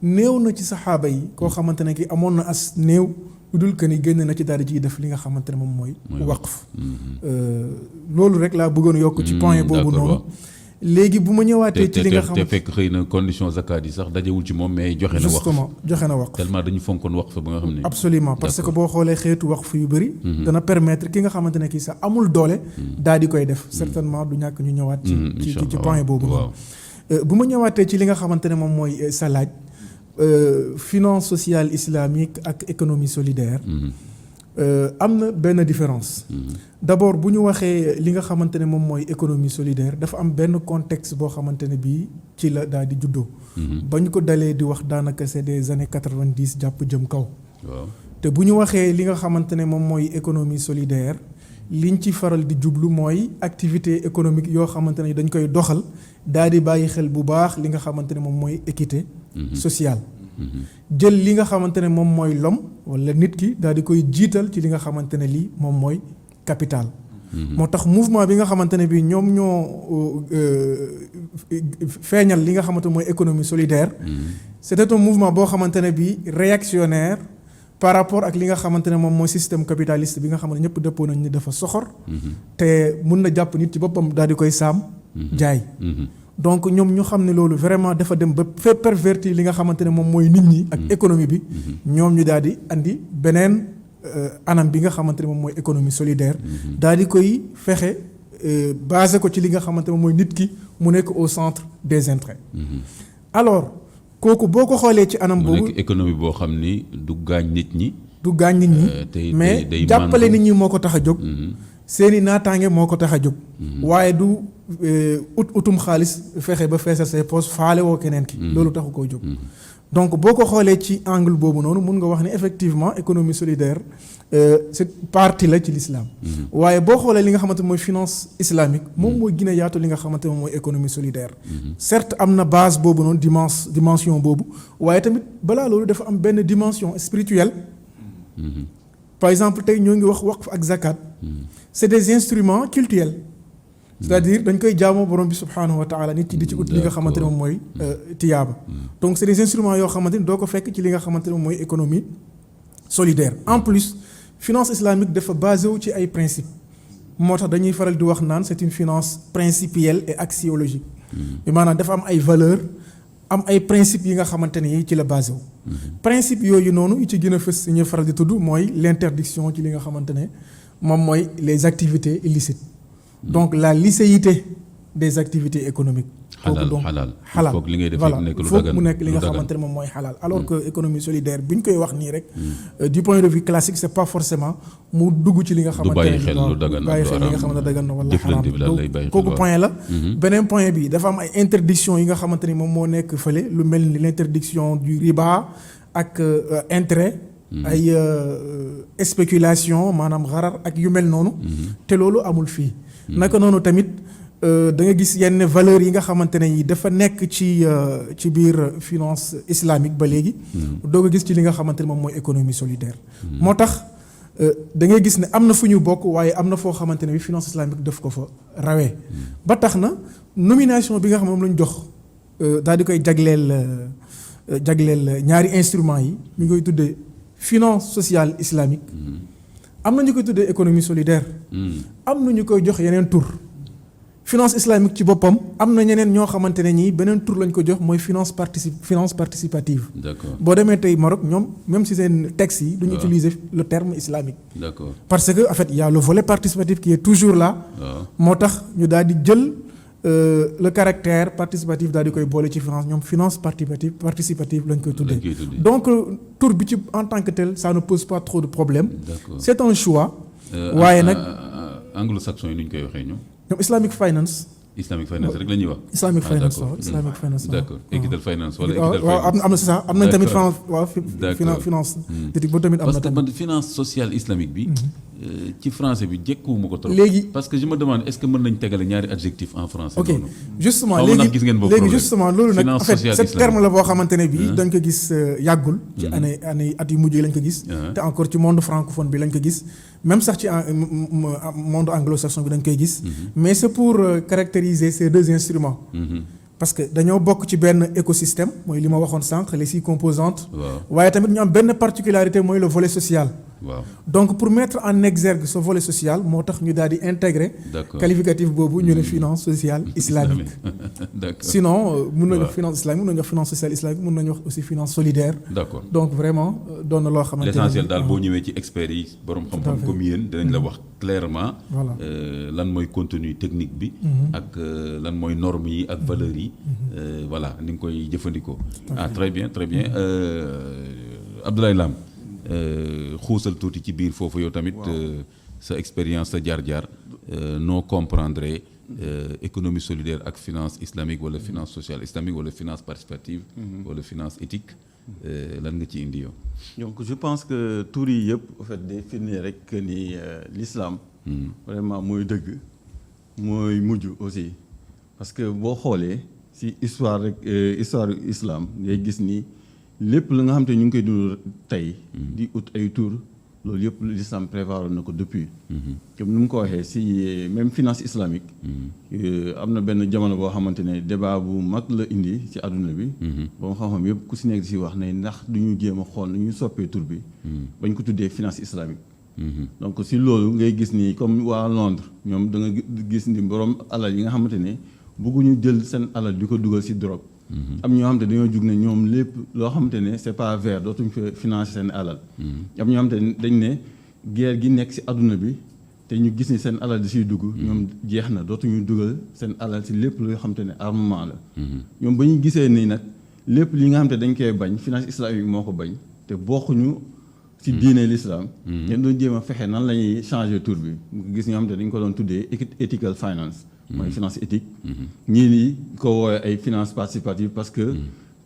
néew na ci saxaaba yi koo xamante ne ki amoon na as néew. lu dul que ni génn na ci daal di ciy def li nga xamante ne moom mooy waqf. loolu rek laa bëggoon yokk ci point boobu noonu. léegi bu ma ñëwaatee ci li nga xam te fekk xëy na condition zakat yi sax dajewul ci moom mais joxe na waqf justement joxe na waqf tellement dañu fonkoon waqf ba nga xam ne absolument parce que boo xoolee xeetu waqf yu bëri dana permettre ki nga xamante ne kii sax amul doole daal di koy def certainement du ñàkk ñu ñëwaat ci point boobu noonu bu ma ñëwaatee ci li nga xamante ne moom mooy sa laaj finance sociale islamique ak économie solidaire am na benn différence. d'abord bu ñu waxee li nga xamante ne moom mooy économie solidaire dafa am benn contexte boo xamante ne bii ci la daal di juddoo. ba ñu ko dalee di wax daanaka c'est des années 90 jàpp jëm kaw. te bu ñu waxee li nga xamante ne moom mooy économie solidaire liñ ci faral di jublu mooy activité économique yoo xamante ne dañ koy doxal daal di bàyyi xel bu baax li nga xamante ne moom mooy équité sociale. jël li nga xamante ne moom mooy l'homme wala nit ki daal di koy jiital ci li nga xamante ne lii moom mooy capital. moo tax mouvement bi nga xamante ne bii ñoom ñoo feeñal li nga xamante ne mooy économie solidaire. c'était un mouvement boo xamante ne bii réactionnaire par rapport ak li nga xamante ne moom mooy système capitaliste bi nga xam ne ñëpp dëppoo nañ ni dafa soxor. te mun na jàpp nit ci boppam daal di koy saam. jaay. donc ñoom ñu xam ne loolu vraiment dafa dem ba fait pervertir li nga xamante ne moom mooy nit ñi. ak économie bi. ñoom ñu daal di andi beneen anam bi nga xamante ne moom mooy économie solidaire. daal di koy fexe basé ko ci li nga xamante ne moom mooy nit ki mu nekk au centre des intérêts. alors kooku boo ko xoolee ci anam boobu mu nekk économie boo xam ni du gaañ nit ñi. du gaañ nit ñi mais jàppale nit ñi moo ko tax a jóg. seeni naataange moo ko tax a jóg. waaye du utum xaalis fexe ba feesal say poos faale woo keneen ki. loolu taxu koo jóg. donc boo ko xoolee ci angle boobu noonu mun nga wax ni effectivement économie solidaire c'est partie la ci l'islam. waaye boo xoolee li nga xamante mooy finance islamique moom mooy gën a yaatu li nga xamante moom mooy économie solidaire. certes am na base boobu noonu dimension boobu waaye tamit balaa loolu dafa am benn dimension spirituelle. par exemple tey ñoo ngi wax waqf ak zakat. c'est des instruments cultuels. c'est-à-dire dañ koy jaamoo borom bi subhanahu wa taala nit ci di ci ut li nga xamante ne moom mooy tiyaaba. donc c'est des instruments yoo xamante ni doo ko fekk ci li nga xamante ne moom mooy économie solidaire. en plus finance islamique dafa basé wu ci ay principes moo tax dañuy faral di wax naan c'est une finance principielle et axiologique. bi maanaam dafa am ay valeurs am ay principes yi nga xamante ne ci la basé wu. principe yooyu noonu yu ci gën a fës ñu faral di tudd mooy l'interdiction ci li nga xamante ne moom mooy les activités illicites. donc la licéité des activités économiques. xalaal donc xalaal xalaal foog li ngay def voilà nekk lu foog dagan mu nekk li nga xamante ne moom mooy xalaal alors que économie solidaire bi ñu koy wax nii rek. du point de vue classique c'est pas forcément mu dugg ci li nga xamante ne bàyyi xel lu dagan bàyyi xel li nga xamante ne dagan na wala xaraam donc kooku xel point la. beneen point bi dafa am ay interdiction yi nga xamante ni moom moo nekk fële lu mel ni l'interdiction du riba ak intérêt. ay spéculation maanaam xarar ak yu mel noonu. te loolu amul fii. naka noonu tamit da nga gis yenn valeurs yi nga xamante ne yi dafa nekk ci biir finance islamique ba léegi. doo ko gis ci li nga xamante ne moom mooy économie solidaire. moo tax da ngay gis ne am na fu ñu bokk waaye am na foo xamante ne bi finance islamique daf ko fa rawee. ba tax na nomination bi nga xam ne moom lañ jox daal di koy jagleel ñaari instruments yi ñu ngi koy tuddee finance sociale islamique. am na ñu koy tuddee économie solidaire. am na ñu koy jox yeneen tur. finance islamique ci boppam am na ñeneen ñoo xamante ne ñii beneen tur lañ ko jox mooy finance participative. d'accord boo demee tey Maroc ñoom même si seen textes yi duñu utiliser le terme islamique. d'accord parce que en fait il y a le volet participatif qui est toujours là. moo tax ñu daal di jël le caractère participatif daal di koy boole ci finance ñoom finance participative lañ koy tuddee. donc tur bi ci en tant que tel ça ne pose pas trop de problème. d'accord c'est un choix. waaye nag anglo-saxon yi nu ñu koy waxee ñoom. ñoom islamic finance. islamic finance rek la ñuy wax. islamic finance waaw islamic finance waaw. d'accord equital finance wala waaw equital waaw finance. am na c'est ça am nañ tamit finance waaw d'accord finance déedéet boobu tamit am parce na que tamit. man finance sociale islamique bi. ci français bi jekkuwuma ko trop. léegi parce que je me demande est-ce que mën nañ tegale ñaari adjectif en français. ok noonu. justement xaw ma ndax gis ngeen boobu léegi problème. justement loolu nag en Finance fait sociale ce islamique. terme la boo xamante ne bii dañ ko gis yàggul. ci année at yu mujj yi lañ ko gis. te encore ci monde francophone bi lañ ko gis. même sax ci monde anglo-saxon bi dañ koy gis. mais c'est pour caractériser ces deux instruments. parce que dañoo bokk ci benn écosystème mooy li ma waxoon sànq les 6 composantes. waaw waaye tamit ñu am benn particularité mooy le volet social. waaw donc pour mettre en exergue ce volet social moo tax ñu daal di intégrer. d'accord qualificatif boobu ñu ne finance sociale islamique. d'accord sinon mun nañu wax waaw. finance islamique mun nañu wax finance sociale islamique mun nañu wax aussi finance solidaire. d'accord donc vraiment doon na loo xamante ne l'essentiel daal boo ñëwee ci experts yi borom xam-xam fait. comme yéen dinañ la wax clairement. Voilà. lan mooy contenu technique bi. ak lan mooy normes yi ak valeurs yi. voilà ni nga koy jëfandikoo. ah très bien très bien Abdoulaye Lam xuusal tuuti ci biir foofu yow tamit. sa expérience sa jaar-jaar noo comprendre économie solidaire ak finance islamique wala finance sociale islamique wala finance participative. wala finance éthique. lan nga ci indi yow. donc je pense que tur yi yëpp en fait day firnde rek que ni l'islam vraiment mooy dëgg mooy mujj aussi parce que boo xoolee si histoire rek histoire islam ngay gis ni lépp la nga xam te ñu ngi koy dund tey di ut ay tur loolu yëpp l'islam prévoir na ko depuis. comme ni mu ko waxee si même finance islamique. am na benn jamono boo xamante ne débat bu mag la indi ci àdduna bi. ba nga xam-xam yëpp ku si nekk si wax ne ndax du ñu jéem a xool nu ñuy soppee tur bi. bañ ko tuddee finance islamique. donc si loolu ngay gis ni comme waa Londres ñoom da nga gis ni borom alal yi nga xamante ne bëgguñu jël seen alal di ko dugal si drogue. am ñoo xamante ne dañoo jug ne ñoom lépp loo xamante ne c'est pas vert dootuñ fa financer seen alal. am ñoo xamante ne dañ ne guerre gi nekk si àdduna bi te ñu gis ni seen alal di siy dugg. ñoom jeex na dootuñu dugal seen alal si lépp loo xamante ne armement la. ñoom ba ñu gisee nii nag lépp li nga xamante dañ koy bañ finance islamique moo ko bañ te bokkuñu. ci diine l'islam ngeen doon jéem a fexe nan la ñuy changer tur bi gis ñoo xam te dañ ko doon tuddee ethical finance mooy finance éthique ñii ni ko woowee ay finance participative parce que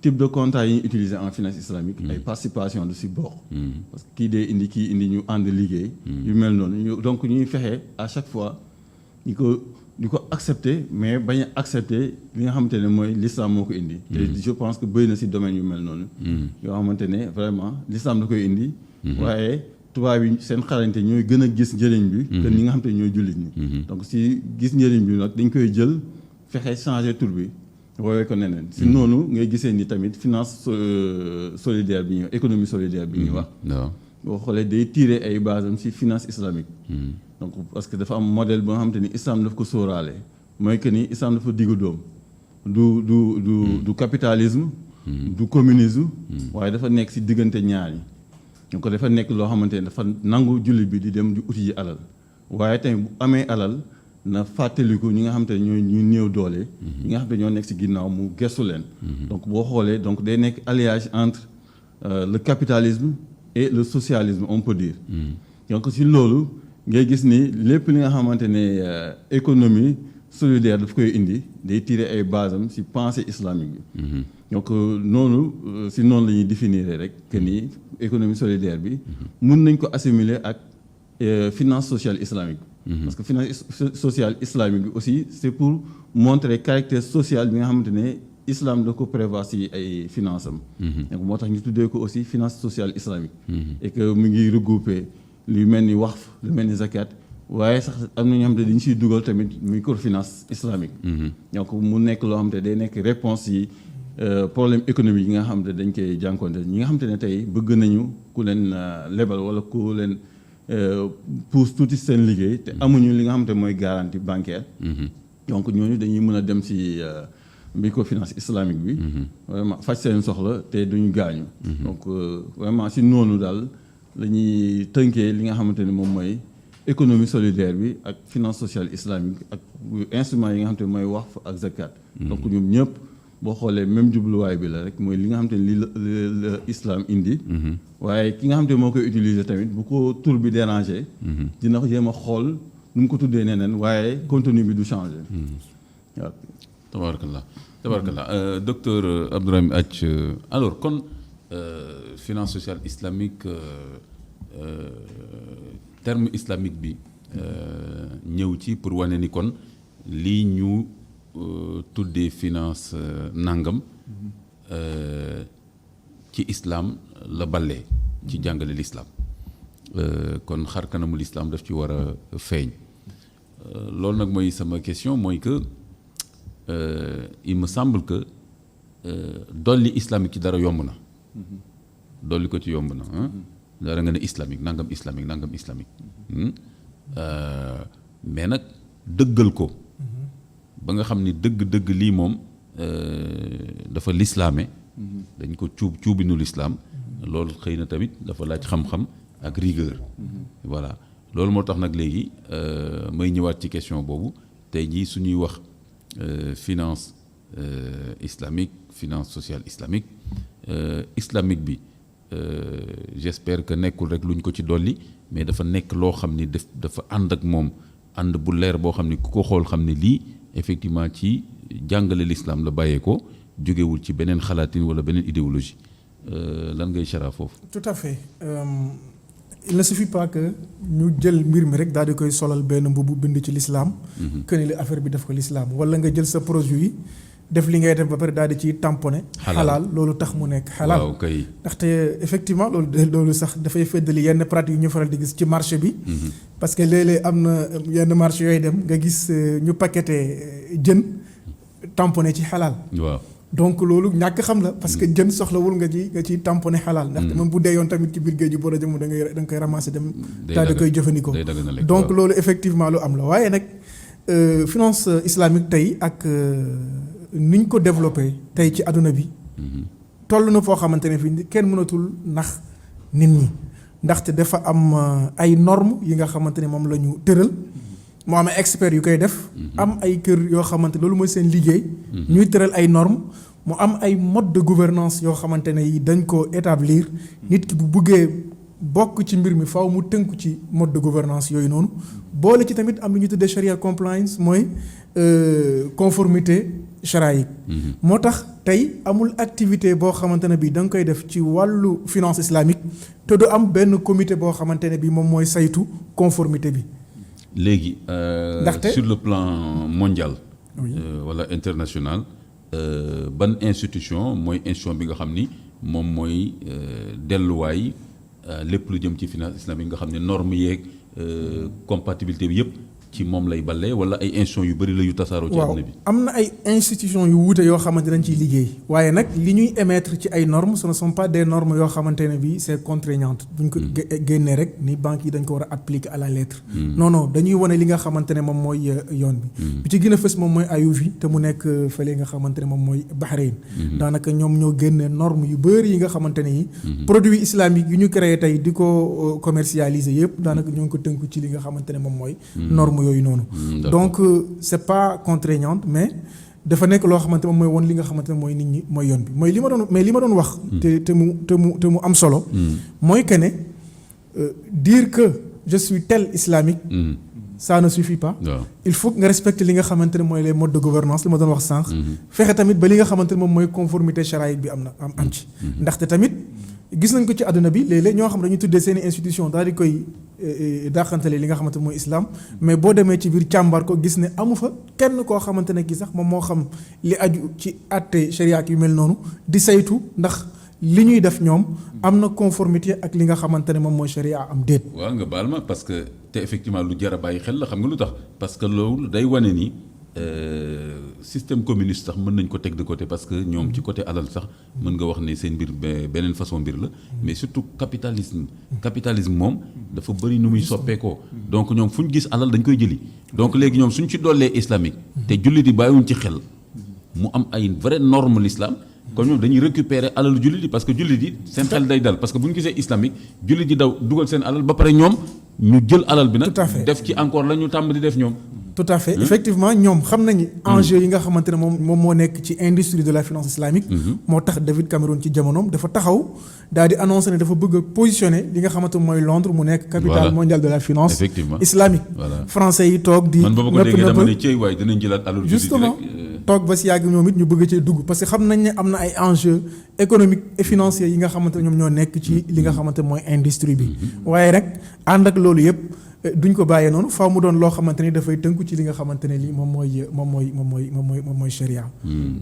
type de contrat yi ñu utiliser en finance islamique ay participation du si bokk parce que kii dee indi kii indi ñu ànd liggéey yu mel noonu donc ñuy fexe à chaque fois di ko accepter mais bañ a accepter li nga xamante ne mooy l'islam moo ko indi te je pense que bëri na si domaine yu mel noonu yoo xamante ne vraiment l'islam da koy indi waaye tubaab yi seen xarañte ñooy gën a gis njëriñ bi que ñi nga xam te ñooy jullit ñi donc si gis njëriñ bi nag dañ koy jël fexe changer tur bi woowee ko neneen si noonu ngay gisee ni tamit finance solidaire bi ñuy wax économie solidaire bi ñuy wax boo xoolee day tirer ay basam si finance islamique donc parce que dafa am modèle ba nga xam te ni islam daf ko sóoraale mooy que ni islam dafa diggu doom du capitalisme du communisme waaye dafa nekk si diggante ñaar yi donc dafa nekk loo xamante ne dafa nangu jullit bi di dem di uti ji alal waaye tamit bu amee alal na fàttaliku ñi nga xamante ne ñooy ñu néew doole. ñi nga xamante ne ñoo nekk si ginnaaw mu gestu leen. donc boo xoolee donc day nekk alliage entre le capitalisme et le socialisme on peut dire. donc si loolu ngay gis ni lépp li nga xamante ne économie solidaire daf koy indi day tirer ay basam si pensée islamique bi. donc noonu si noonu la ñuy définir rek que ni économie solidaire bi mun nañ ko assimiler ak finance sociale islamique. parce que finance sociale islamique bi aussi c'est pour montrer caractère social bi nga xamante ne islam da ko prévoir si ay finance am. donc moo tax ñu tuddee ko aussi finance sociale islamique. et que mu ngi regrouper lu mel ni waqf lu mel ni zakat waaye sax am na ñoo xamante ne dañu siy dugal tamit microfinance islamique. donc mu nekk loo xamante ne day nekk réponse yi. problème économique yi nga xam ne dañ koy jànkoonte ñi nga xam te ne tey bëgg nañu ku leen lebal wala ku leen pousse tuuti seen liggéey te amuñu li nga xam te mooy garantie bancaire. donc ñooñu dañuy mën a dem ci microfinance islamique bi. vraiment faj seen soxla te duñu gaañu. donc vraiment si noonu daal la ñuy tënkee li nga xamante ne moom mooy économie solidaire bi ak finance sociale islamique ak instruments yi nga xam te ne mooy waqf ak zakat. donc ñoom ñëpp. boo xoolee même jubluwaay bi la rek mooy li nga xam te ne li la islam indi. waaye ki nga xam te ne moo koy utiliser tamit bu ko tur bi déranger. dina ko jéem a xool nu mu ko tuddee neneen waaye contenu bi du changer. waaw. tabarakallah docteur Abdourahim Athie alors kon finance sociale islamique terme islamique bi ñëw ci pour wane ni kon lii ñu. tuddee finance nangam ci islam la ballee ci jàngale l'islam kon xar kanamu l'islam daf ci war a feeñ loolu nag mooy sama question mooy que il me semble que dolli islamique ci dara yomb na dolli ko ci yomb na dara nga ne islamique nangam islamique mais nag dëggal ko ba nga xam ni dëgg-dëgg lii moom dafa lislaame dañ ko cuubinu lislaam loolu xëy na tamit dafa laaj xam-xam ak rigueur voilà loolu moo tax nag léegi may ñëwaat ci question boobu tey jii suñuy wax finance islamique finance sociale islamique islamique bi j'espère que nekkul rek luñ ko ci dolli mais dafa nekk loo xam ni dafa ànd ak moom ànd bu leer boo xam ni ku ko xool xam ne lii effectivement ci jàngale l'islam la bàyyee ko jógewul ci beneen xalaatin wala beneen idéologie lan ngay chara foofu. tout à fait il ne suffit pas que ñu jël mbir mi rek daal di koy solal benn mbubu bind ci l'islam que ni la affaire bi def ko l'islam wala nga jël sa produit def li ngay def ba pare daal di ci tamponné xalaal loolu tax mu nekk xalaal waaw kay. ndaxte effectivement loolu sax dafay feddali yenn pratique yu ñu faral di gis ci marché bi parce que léeg-léeg am na yenn marché yooyu dem nga gis ñu paqueté jën tamponné ci xalaal waaw donc loolu ñàkk xam la parce que jën soxlawul nga ci tamponné xalaal ndaxte même bu dee yoon tamit ci biir géej gi boo da jëm da nga koy ramasser dem daal di koy jëfandikoo donc loolu effectivement lu am la waaye nag finance islamique tey ak ni ñu ko développé tey ci àdduna bi toll na foo xamante ne fii kenn mënatul nax nit ñi ndaxte dafa am ay normes yi nga xamante ne moom la ñu tëral mu am ay experts yu koy def am ay kër yoo xamante loolu mooy seen liggéey ñuy tëral ay normes mu am ay mode de gouvernance yoo xamante ne yi dañ ko établir nit ki bu buggee bokk ci mbir mi faaw mu tënku ci mode de gouvernance yooyu noonu boole ci tamit am lu ñu tuddee charia compliance mooy conformité charaïque moo tax tey amul activité boo xamante ne bi da nga koy def ci wàllu finance islamique te du am benn comité boo xamante ne bi moom mooy saytu conformité bi léegi ndaxte sur le plan mondial wala international ban institution mooy institution bi nga xam ni moom mooy delluwaay lépp lu jëm ci finance islamique nga xam ne normes yeeg compatibilité bi yëpp ci moom lay balee wala ay institutions yu bëri la yu tasaaroo ci àdduna bi. am na ay institutions yu wuute yoo xamante dañ ciy liggéey waaye nag li ñuy émettre ci ay normes ce ne sont pas des normes yoo xamante ne bi c'est contraignante buñ ko génnee rek ni banques yi dañ ko war a appliquer à la lettre. non non dañuy wane li nga xamante ne moom mooy yoon bi. bi ci gën a fës moom mooy AIOV te mu nekk fële nga xamante ne moom mooy Bahreïn. daanaka ñoom ñoo génne normes yu bëri yi nga xamante ne yi. produits islamiques yu ñu créé tey di ko commercialiser yëpp daanaka ñoo ngi ko tënku ci li nga xamante ne moom mooy. normes yooyu noonu. donc c'est pas contraignante mais dafa nekk loo xamante moom mooy woon li nga xamante ne mooy nit ñi mooy yoon bi mooy li ma doon wax. te mu am solo. mooy que ne dire que je suis tel islamique. ça ne suffit pas. il faut nga respecter li nga xamante ne mooy les modes de gouvernance li ma doon wax sànq. fexe tamit ba li nga xamante ne moom mooy conformité charaïque bi am ci. ndaxte tamit gis nañ ko ci àdduna bi léeg-léeg ñoo xam ne dañuy tuddee seen i institution daal di koy dàqantale li nga xamante ne mooy islam mais boo demee ci biir càmbar ko gis ne amu fa kenn koo xamante ne kii sax moom moo xam li aju ci àtte sharia yu mel noonu di saytu ndax li ñuy def ñoom am na conformité ak li nga xamante ne moom mooy sharia am déet. waaw nga baal ma parce que te effectivement lu jar a bàyyi xel la xam nga lu tax parce que loolu day wane ni système communiste sax mën nañ ko teg de côté parce que ñoom ci côté alal sax mën nga wax ne seen mbir beneen façon mbir la mais surtout capitalisme moom dafa bëri nu muy soppeekoo donc ñoom fu ñu gis alal dañ koy jëli donc léegi ñoom suñ ci dollee islamique te jullit yi bàyyiwuñ ci xel mu am ay vraie norme l'islam kon ñoom dañuy récupérer alalu jullit yi parce que jullit yi seen xel day dal parce que bu ñu gisee islamique jullit yi daw dugal seen alal ba pare ñoom ñu jël alal bi nag def ci encore la ñu tàmm di def ñoom. tout à fait effectivement ñoom xam nañu enjeu yi nga xamante ne moom moo nekk ci industrie de la finance islamique. moo tax David Cameron ci jamonoom dafa taxaw daal di annoncé ne dafa bëgg a positionner li nga xamante mooy Londres mu nekk capitale mondiale de la finance islamique. français yi toog di. man ba ma ko déggee dama ne cey waay dinañ jëlaat alalu jullit yi rek toog ba si yàgg ñoom it ñu bëgg cee dugg parce que xam nañ ne am na ay enjeux économiques et financiers yi nga xamante ne ñoom ñoo nekk ci li nga xamante mooy industrie bi. waaye rek ànd ak loolu yëpp duñ ko bàyyee noonu faaw mu doon loo xamante ni dafay tënku ci li nga xamante ne lii moom mooy sharia.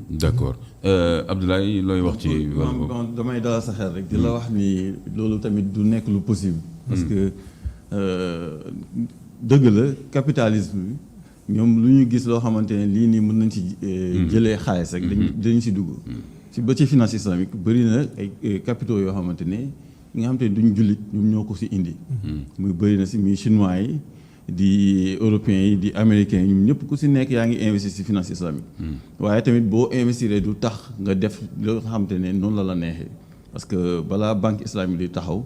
d'accord Abdoulaye looy wax ci. damay dalal sa xel rek di la wax ni loolu tamit du nekk lu possible. parce que dëgg la capitalisme bi ñoom lu ñu gis loo xamante ne lii nii mën nañ ci jëlee xaalis rek dañu si dugg. si ba ci finance islamique bëri na ay capitaux yoo xamante ne. ñi nga xam te ne duñ jullit ñoom ñoo ko si indi. muy bëri na si muy chinois yi di européens yi di américains yi ñoom ñëpp ku si nekk yaa ngi investir si finance islamique. waaye tamit boo investir du tax nga def loo xam te ne noonu la neexee parce que balaa banque islamique di taxaw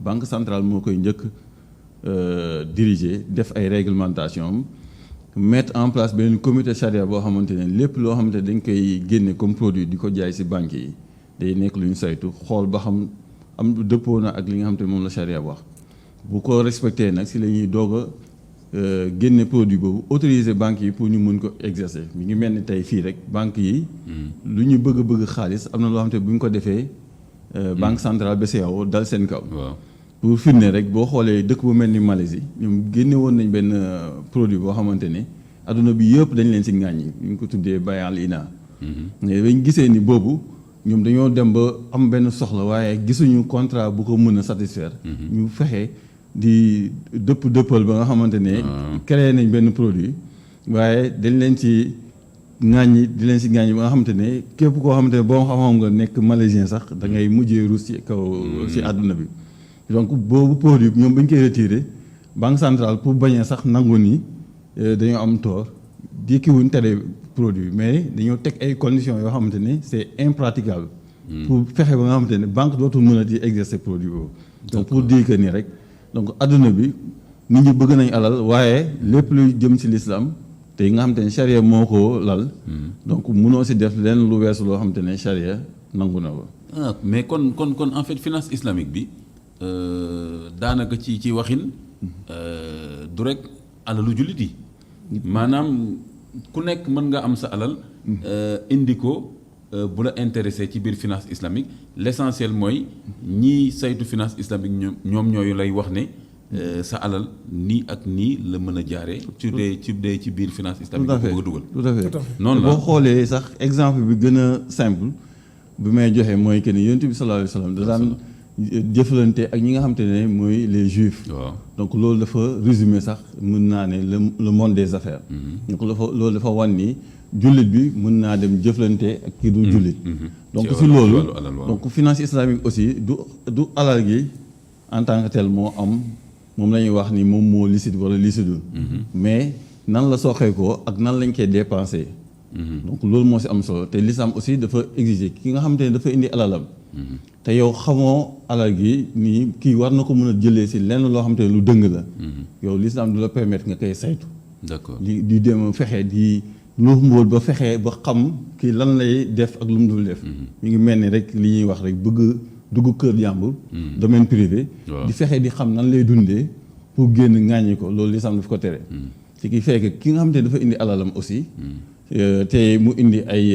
banque centrale moo koy njëkk diriger def ay réglementation mettre en place benn comité charia boo xamante ne lépp loo xamante ne dañ koy génne comme produit di ko jaay si banques yi day nekk lu ñu saytu xool ba xam. am dëppoo na ak li nga xam te moom la charia wax bu ko respecté nag si la ñuy doog a génne produit boobu autoriser banques yi pour ñu mën ko exercer mi ngi mel ni tey fii rek banques yi lu ñu bëgg xaalis am na loo xam te bu ñu ko defee banque centrale BCEAO dal seen kaw pour firnde rek boo xoolee dëkk bu mel ni Malaisie ñoom génne woon nañ benn produit boo xamante ne adduna bi yëpp dañ leen si ŋàññi ñu ngi ko tuddee bayal ina mais bañ gisee ni boobu ñoom dañoo dem ba am benn soxla waaye gisuñu contrat bu ko mën a satisfaire. ñu fexe di dëppal ba nga xamante ne. créé nañ benn produit waaye dañ leen ci ŋàññi di leen si ŋàññi ba nga xamante ne képp koo xamante ne boo xam nga nekk malaisien sax da ngay mujjee ruus ci kaw ci àdduna bi. donc boobu produit ñoom bañ koy retiré banque centrale pour bañee sax nangu ni dañoo am tort di kiwuñ tere produit mais dañoo teg ay conditions yoo xamante ne c'est impraticable. pour fexe ba nga xamante ne banque dootul mën a di exercer produit boobu. donc pour dire que ni rek donc adduna bi nit ñi bëgg nañ alal waaye lépp luy jëm ci l'islam te nga xamante ne charia moo ko lal. donc mënoo ci def leen lu weesu loo xamante ne charia nangu na ko. mais kon en fait finance islamique bi daanaka ci waxin du rek alalu jullit yi maanaam ku nekk mën nga am sa alal indi ko bu la intéressé ci biir finance islamique l'essentiel mooy ñii saytu finance islamique ñoom ñooyu lay wax ne sa alal nii ak nii la mën a jaaree ci dee ci biir finance islamique ko bëgg a dugal tout à fait noonu la boo xoolee sax exemple bi gën a simple bi may joxe mooy que ni yonent bi sallallahu alayhi wa sallam da daan jëflante ak ñi nga xamante ne mooy les juifs. waaw donc loolu dafa résumé sax mën naa ne le monde des affaires. donc loolu dafa wan ni jullit bi mën naa dem jëflante ak kii du jullit. donc si loolu donc finance islamique aussi du alal gi en tant que tel moo am moom la ñuy wax ni moom moo licite wala licidul. mais nan la soxee ko ak nan lañ koy dépensé. donc loolu moo si am solo te l'islam aussi dafa exiger ki nga xamante ne dafa indi alalam. te yow xamoo alal gi nii kii war na ko mën a jëlee si lenn loo xamante ne lu dëng la. yow l'islam du la permettre nga koy saytu. d'accord di dem fexe di lu mbóot ba fexe ba xam kii lan lay def ak lu mu dul def. mi ngi mel ni rek li ñuy wax rek bëgg dugg kër jàmbur. domaine privé. di fexe di xam nan lay dundee pour génn ŋàññi ko loolu l'islam daf ko tere. ce qui fait que ki nga xamante ne dafa indi alalam aussi. te mu indi ay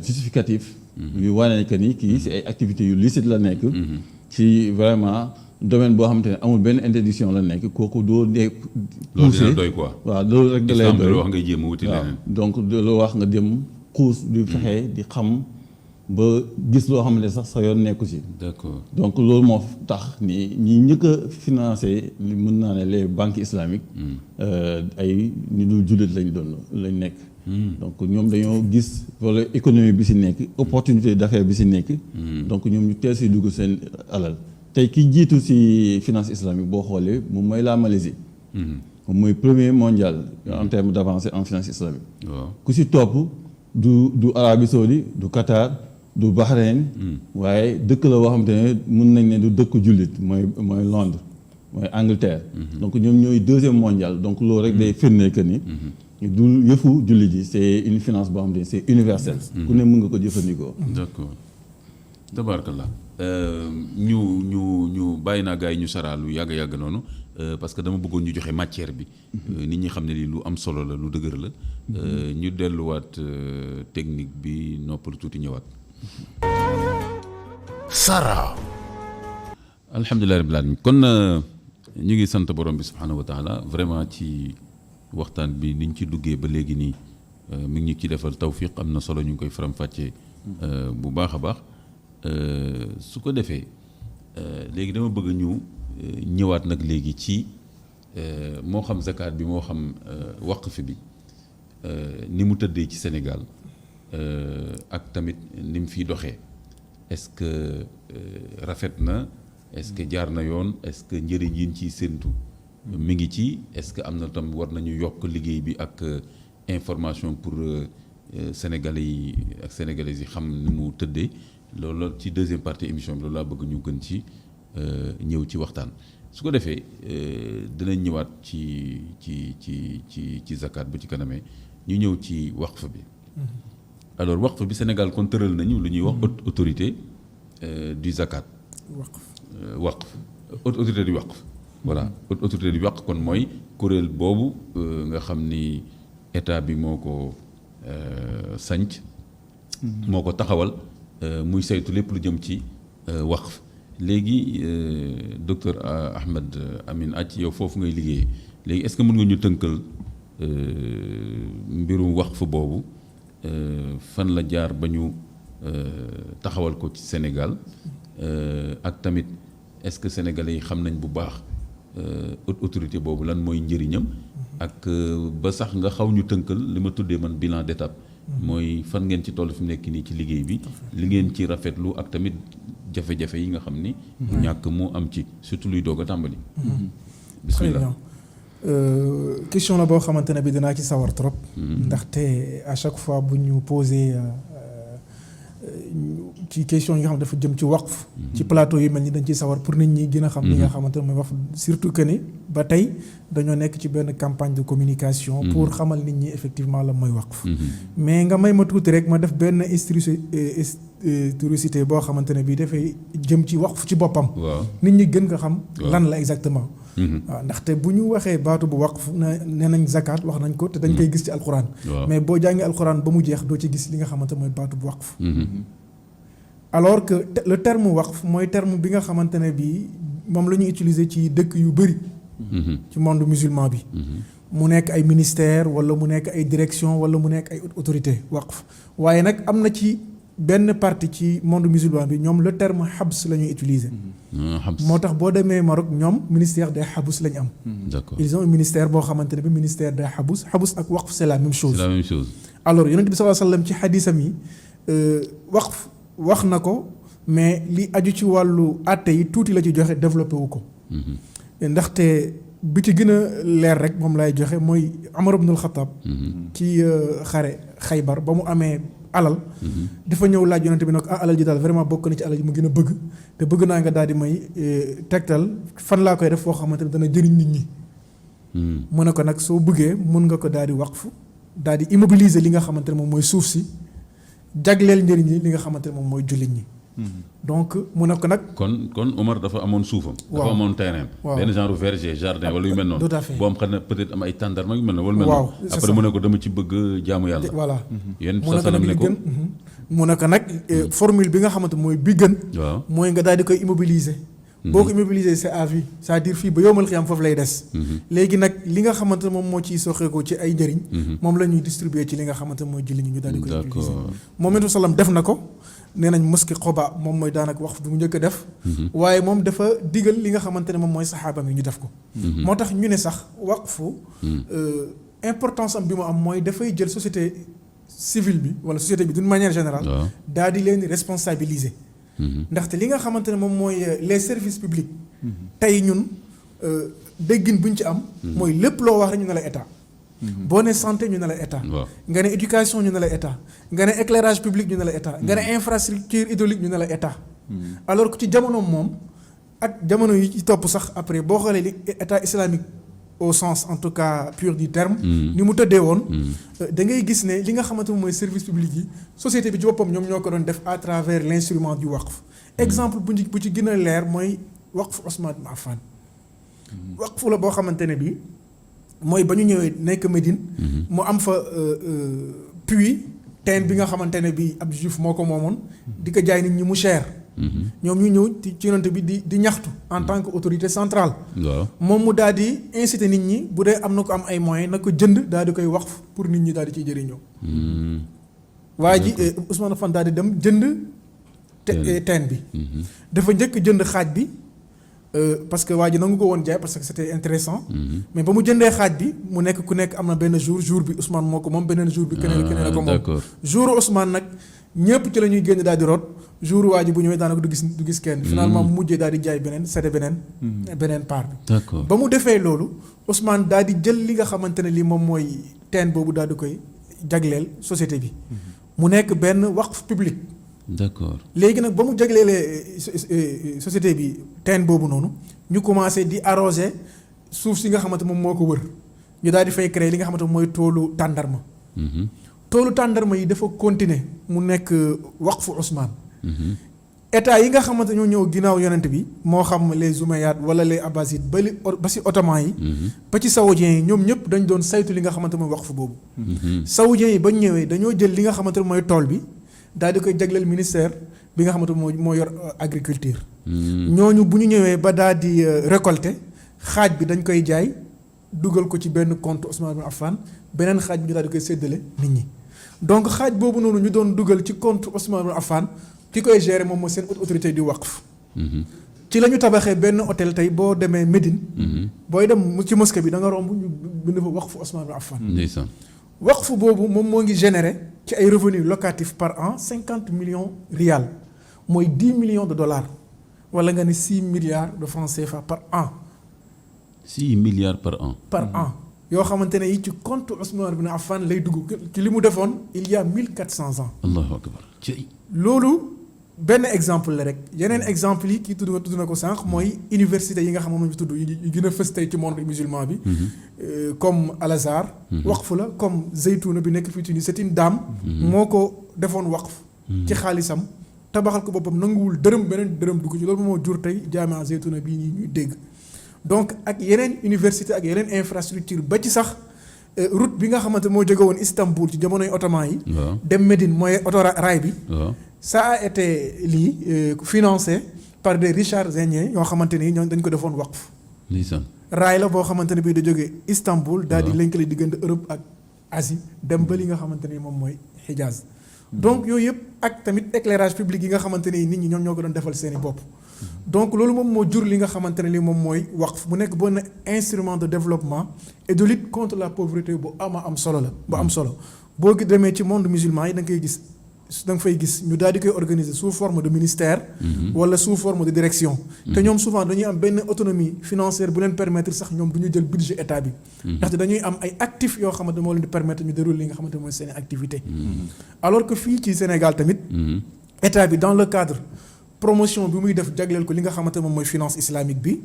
justificatif. yu wane que ni kii ci ay activités yu licite la nekk. ci vraiment domaine boo xamante ne amul benn interdiction la nekk kooku doo dee. loolu dina doy quoi. waaw loolu rek da lay doy wax ngay jéem a wuti leneen. donc lu wax nga dem xuus di fexe di xam ba gis loo xam ne sax sa yoon nekku ci. d'accord donc loolu moo tax ni ñi njëkk a financé mën naa ne les banques islamiques. ay ñu dul jullit lañ nekk. donc ñoom dañoo gis volet économie bi ci nekk opportunité d'affaires bi ci nekk. donc ñoom ñu teel ci dugg seen alal tey ki jiitu ci finance islamique boo xoolee moom mooy la Malaisie. moom mooy premier mondial en termes d'avancée en finance islamique. ku ci topp du Arabie Saoudite du Qatar du Bahreïn. waaye dëkk la boo xamante ne mën nañ ne du dëkk jullit mooy Londres mooy Angleterre. donc ñoom ñooy deuxième mondial donc loolu rek day firnde que ni. du yëfu jullit ji c'est une finance boo xam ne c'est universel. ku ne mën nga ko jëfandikoo. d'accord tabarakallah ñu bàyyi naa gars yi ñu saraa lu yàgg noonu parce que dama bëggoon ñu joxe matière bi. nit ñi xam ne lii lu am solo la lu dëgër la. ñu delluwaat technique bi noppal tuuti ñëwaat. Sara. alhamdulilah rabbil alamin kon ñu ngi sant borom bi subhanahu wa taala vraiment ci. waxtaan bi niñ ci duggee ba léegi nii mi ngi ñu ci defal tawfiq am na solo ñu ngi koy faram-fàccee bu baax a baax su ko defee léegi dama bëgg ñu ñëwaat nag léegi ci moo xam zakat bi moo xam waqf bi ni mu tëddee ci Sénégal ak tamit ni mu fiy doxee est-ce que rafet na est-ce que jaar na yoon est-ce que njëriñ yi ñu ciy séentu mi ngi ci est-ce que am na tam war nañu yokk liggéey bi ak information pour sénégalais yi ak sénégalaises yi xam ni mu tëddee loolu ci deuxième partie émission bi loolu laa bëgg ñu gën ci ñëw ci waxtaan su ko defee dinañ ñëwaat ci zakat bu ci kanamee ñu ñëw ci waqf bi. alors waqf bi Sénégal kon tëral nañu lu ñuy wax autorité du zakat. waqf autorité du waqf. voilà autorité du waqf kon mooy kuréel boobu nga xam ni état bi moo ko sanc moo ko taxawal muy saytu lépp lu jëm ci waqf léegi docteur Ahmed Amin Ath yow foofu ngay liggéeyee léegi est-ce que mën nga ñu tënkal mbirum waqf boobu fan la jaar ba ñu taxawal ko ci Sénégal ak tamit est-ce que sénégalais yi xam nañ bu baax autorité boobu lan mooy njëriñam ak ba sax nga xaw ñu tënkal li ma tuddee man bilan d'étape mooy fan ngeen ci toll fi mu nekk nii ci liggéey bi li ngeen ci rafetlu ak tamit jafe-jafe yi nga xam ni ñàkk moo am ci surtout luy doog a tàmbali bismillah. Question la boo xamante ne bi dinaa ci sawar trop ndaxte à chaque fois bu ñu posé ci question yi nga xam dafa jëm ci waqf ci plateau yi mel ni dañ ciy sawar pour nit ñi gën a xam li nga xamante ne mooy waqf surtout que ni ba tey dañoo nekk ci benn campagne de communication pour xamal nit ñi effectivement la mooy waqf mais nga may ma tuuti rek ma def benn historicité boo xamante ne bii dafay jëm ci waqf ci boppam nit ñi gën nga xam lan la exactement waaw ndaxte bu ñu waxee baatu bu waqf nee nañ zakat wax nañ ko te dañ koy gis ci alquran mais boo jàngee alquran ba mu jeex doo ci gis li nga xamante mooy baatu bu waqf alors que le terme waqf mooy terme bi nga xamante ne bii moom la ñuy utiliser ci dëkk yu bëri ci monde musulman bi mu nekk ay ministère wala mu nekk ay direction wala mu nekk ay autorité waqf waaye nag am na ci benn partie ci monde musulman bi ñoom le terme habs la ñuy utiliser moo tax boo demee Maroc ñoom ministère des habus la ñu am ils ont un ministère boo xamante ne bi ministère des habus ak waqf c'est la même chose alors yonent bi sallallahu alayhi wasallam ci xadisam yi waqf wax na ko mais li aju ci wàllu àtte yi tuuti la ci joxe développé wu ko ndaxte bi ci gën a leer rek moom lay joxe mooy Umar ibn al-Khattab ci xare Xaybar ba mu amee alal dafa ñëw laaj yonent bi nag alal ji daal vraiment bokk na ci alal ji mu gën a bëgg te bëgg naa nga daal di may tegtal fan laa koy def foo xamante ne dana jëriñ nit ñi mu ne ko nag soo bëggee mun nga ko daal di waqf daal di immobiliser li nga xamante ne moom mooy suuf si jagleel njëriñ li nga xamante ne moom mooy jullit ñi donc mu ne ko nag kon Omar dafa amoon suufam dafa amoon terrain benn genre verger jardin wala yu mel noonu tout à fait boo am xam ne peut-être am ay tàndarma yu mel noonu wala mel noonu après mu ne ko dama ci bëgg jaamu yàlla voilà yéen sa sanam ne ko mu ne ko nag formule bi nga xamante mooy bi gën mooy nga daal di koy immobiliser boo ko immobiliser c'est à vie c'est-à-dire fii ba yowmal xiyaam foofu lay des léegi nag li nga xamante ne moom moo ciy soxeekoo ci ay njëriñ moom la ñuy distribuer ci li nga xamante ne mooy julli ñi ñu daal di koy immobiliser moom it sallam def na ko nee nañ mosquée Quba moom mooy daanaka waqf bi mu njëkk a def waaye moom dafa digal li nga xamante ne moom mooy saxaabam yi ñu def ko moo tax ñu ne sax waqfu importance am bi mu am mooy dafay jël société civile bi wala société bi d'une manière générale daal di leen responsabiliser ndaxte li nga xamante ne moom mooy les services publics tey ñun déggin buñ ci am mooy lépp loo wax rek ñu ne la état boo ne santé ñu ne la état nga ne éducation ñu ne la état nga ne éclairage public ñu ne la état nga ne infrastructure hydraulique ñu ne la état alors que ci jamono moom ak jamono yi ci topp sax après boo xoolee li état islamique au sens en tout cas pur du terme ni mu tëddee woon da ngay gis ne li nga xamante ne mooy service public yi société bi ci boppam ñoom ñoo ko doon def à travers l'instrument du waqf exemple bu ci gën a leer mooy waqf Ousmane ibn Affan waqf la boo xamante ne bi mooy ba ñu ñëwee nekk Médine mu am fa puits teen bi nga xamante ne bi ab juif moo ko moomoon di ko jaay nit ñi mu cher ñoom ñu ñëw ci yonent bi di ñaxtu en tant que autorité centrale moom mu daal di inciter nit ñi bu dee am na ko am ay moyens na ko jënd daal di koy waqf pour nit ñi daal di ciy jëriñoo waa ji Ousmane Affan daal di dem jënd teen bi dafa njëkk jënd xaaj bi parce que waa ji nangu ko woon jaay parce que c'était intéressant mais ba mu jëndee xaaj bi mu nekk ku nekk am na benn jour bi Ousmane moo ko moom beneen jour bi keneen a ko moom jour Ousmane nag ñëpp ci la ñuy génn daal di root jour waa ji bu ñëwee daanaka du gis kenn finalement mu mujjee daal di jaay beneen c'est beneen part bi ba mu defee loolu Ousmane daal di jël li nga xamante ne li moom mooy teen boobu daal di koy jagleel société bi mu nekk benn waqf public d'accord léegi nag ba mu jagleelee société bi teen boobu noonu ñu commencé di arroser suuf si nga xamante moom moo ko wër ñu daal di fay créer li nga xamante mooy toolu tàndarma toolu tàndarma yi dafa continuer mu nekk waqfu Ousmane état yi nga xamante ñoo ñëw ginnaaw yonent bi moo xam les Umayyads wala les Abbasides ba si ottoman yi ba ci saoudiens yi ñoom ñëpp dañ doon saytu li nga xamante mooy waqfu boobu saoudiens yi bañ ñëwee dañoo jël li nga xamante mooy tool bi daal di koy jagleel ministère bi nga xamante moo yor agriculture ñooñu bu ñu ñëwee ba daal di récolter xaaj bi dañ koy jaay dugal ko ci benn compte Ousmane ibn Affan beneen xaaj bi ñu daal di koy séddale nit ñi donc xaaj boobu noonu ñu doon dugal ci compte Ousmane Ibn Affan ki koy gérer moom mooy seen autorité du waqf. ci la ñu tabaxee benn hôtel tey boo demee Médine. booy dem ci mosquée bi da nga romb ñu bind fa waqf Ousmane Ibn Affan. ndeysaan. waqf boobu moom moo ngi générer ci ay revenus locatifs par an 50 millions rial mooy 10 millions de dollars wala nga ne 6 milliards de francs CFA par an. 6 milliards par an. par an yoo xamante ne yi ci compte Ousmane Ibn Affan lay dugg ci li mu defoon il y a 1400 ans. allahu akbar. loolu benn exemple la rek yeneen exemple yi kii tudd na ko sànq mooy université yi nga xam moom la ñu tudd yi gën a fës tey ci monde musulman bi. comme Al Azhar. waqf la comme Zeytouna bi nekk fii Tunis c'est une dame. moo ko defoon waqf. ci xaalisam tabaxal ko boppam nanguwul beneen dërëm dugg ci loolu moo jur tey jaamia Zeytouna bii ñuy dégg. donc ak yeneen université ak yeneen infrastructure ba ci sax route bi nga xamante moo jóge woon Istanbul ci jamonoy ottoman yi. dem Médine mooy autorail bi. ça a été financé par des richards-iens yoo xamante ni ñoom dañ ko defoon waqf. raay la boo xamante ne bii da jóge Istanbul. daal di lëkkale diggante Europe ak Asie dem ba li nga xamante ni moom mooy Hijaz. donc yooyu yëpp ak tamit éclairage public yi nga xamante ni nit ñi ñoom ñoo ko doon defal seeni bopp. donc loolu moom moo jur li nga xamante ne li moom mooy waqf mu nekk benn instrument de développement et de lutte contre la pauvreté bu am solo la bu am solo boo demee ci monde musulman yi da nga koy gis da nga fay gis ñu daal di koy organiser sous forme de ministère wala sous forme de direction te ñoom souvent dañuy am benn autonomie financière bu leen permettre sax ñoom du ñu jël budget état bi ndaxte dañuy am ay actifs yoo xamante moo leen di permettre ñu dérouler li nga xamante mooy seen activité alors que fii ci Sénégal tamit état bi dans le cadre promotion bi muy def jagleel ko li nga xamante moom mooy finance islamique bi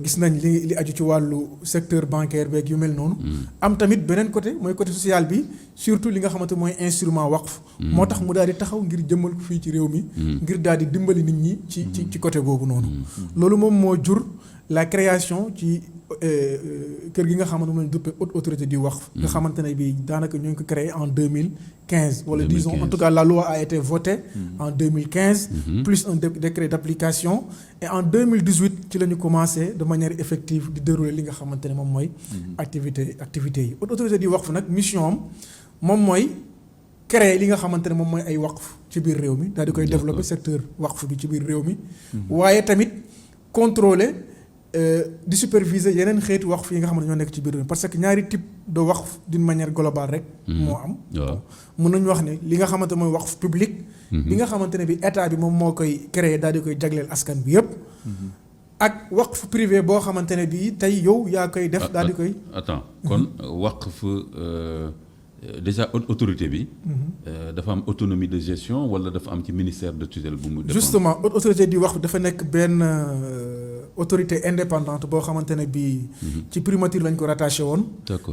gis nañ li aju ci wàllu secteur bancaire beeg yu mel noonu am tamit beneen côté mooy côté social bi surtout li nga xamante mooy instrument waqf moo tax mu daal di taxaw ngir jëmmal ko fii ci réew mi ngir daal di dimbali nit ñi ci côté boobu noonu loolu moom moo jur la création ci kër gi nga xamante moom lañ duppee haute autorité du waqf nga xamante ne bi daanaka ñoo ngi ko créé en 2015 wala disons en tout cas la loi a été votée en 2015 plus un décret d'application et en 2018 ci la ñu commencé de manière effective di dérouler li nga xamante ne moom mooy activité yi haute autorité du waqf nag mission am moom mooy créer li nga xamante ne moom mooy ay waqf ci biir réew mi daal di koy développer secteur waqf bi ci biir réew mi waaye tamit contrôler di superviser yeneen xeetu waqf yi nga xam ne ñoo nekk ci biir réew parce que ñaari type de waqf d'une manière globale rek moo am mën nañu wax ne li nga xamante mooy waqf public bi nga xamante ne bi état bi moom moo koy créer daal di koy jagleel askan bi yépp ak waqf privé boo xamante ne bi tey yow yaa koy def daal di koy attends kon waqf déjà autorité bi dafa am autonomie de gestion wala dafa am ci ministère de tutelle bu mu justement autorité di waqf dafa nekk benn autorité indépendante boo xamante ne bii ci primature lañ ko rattaché woon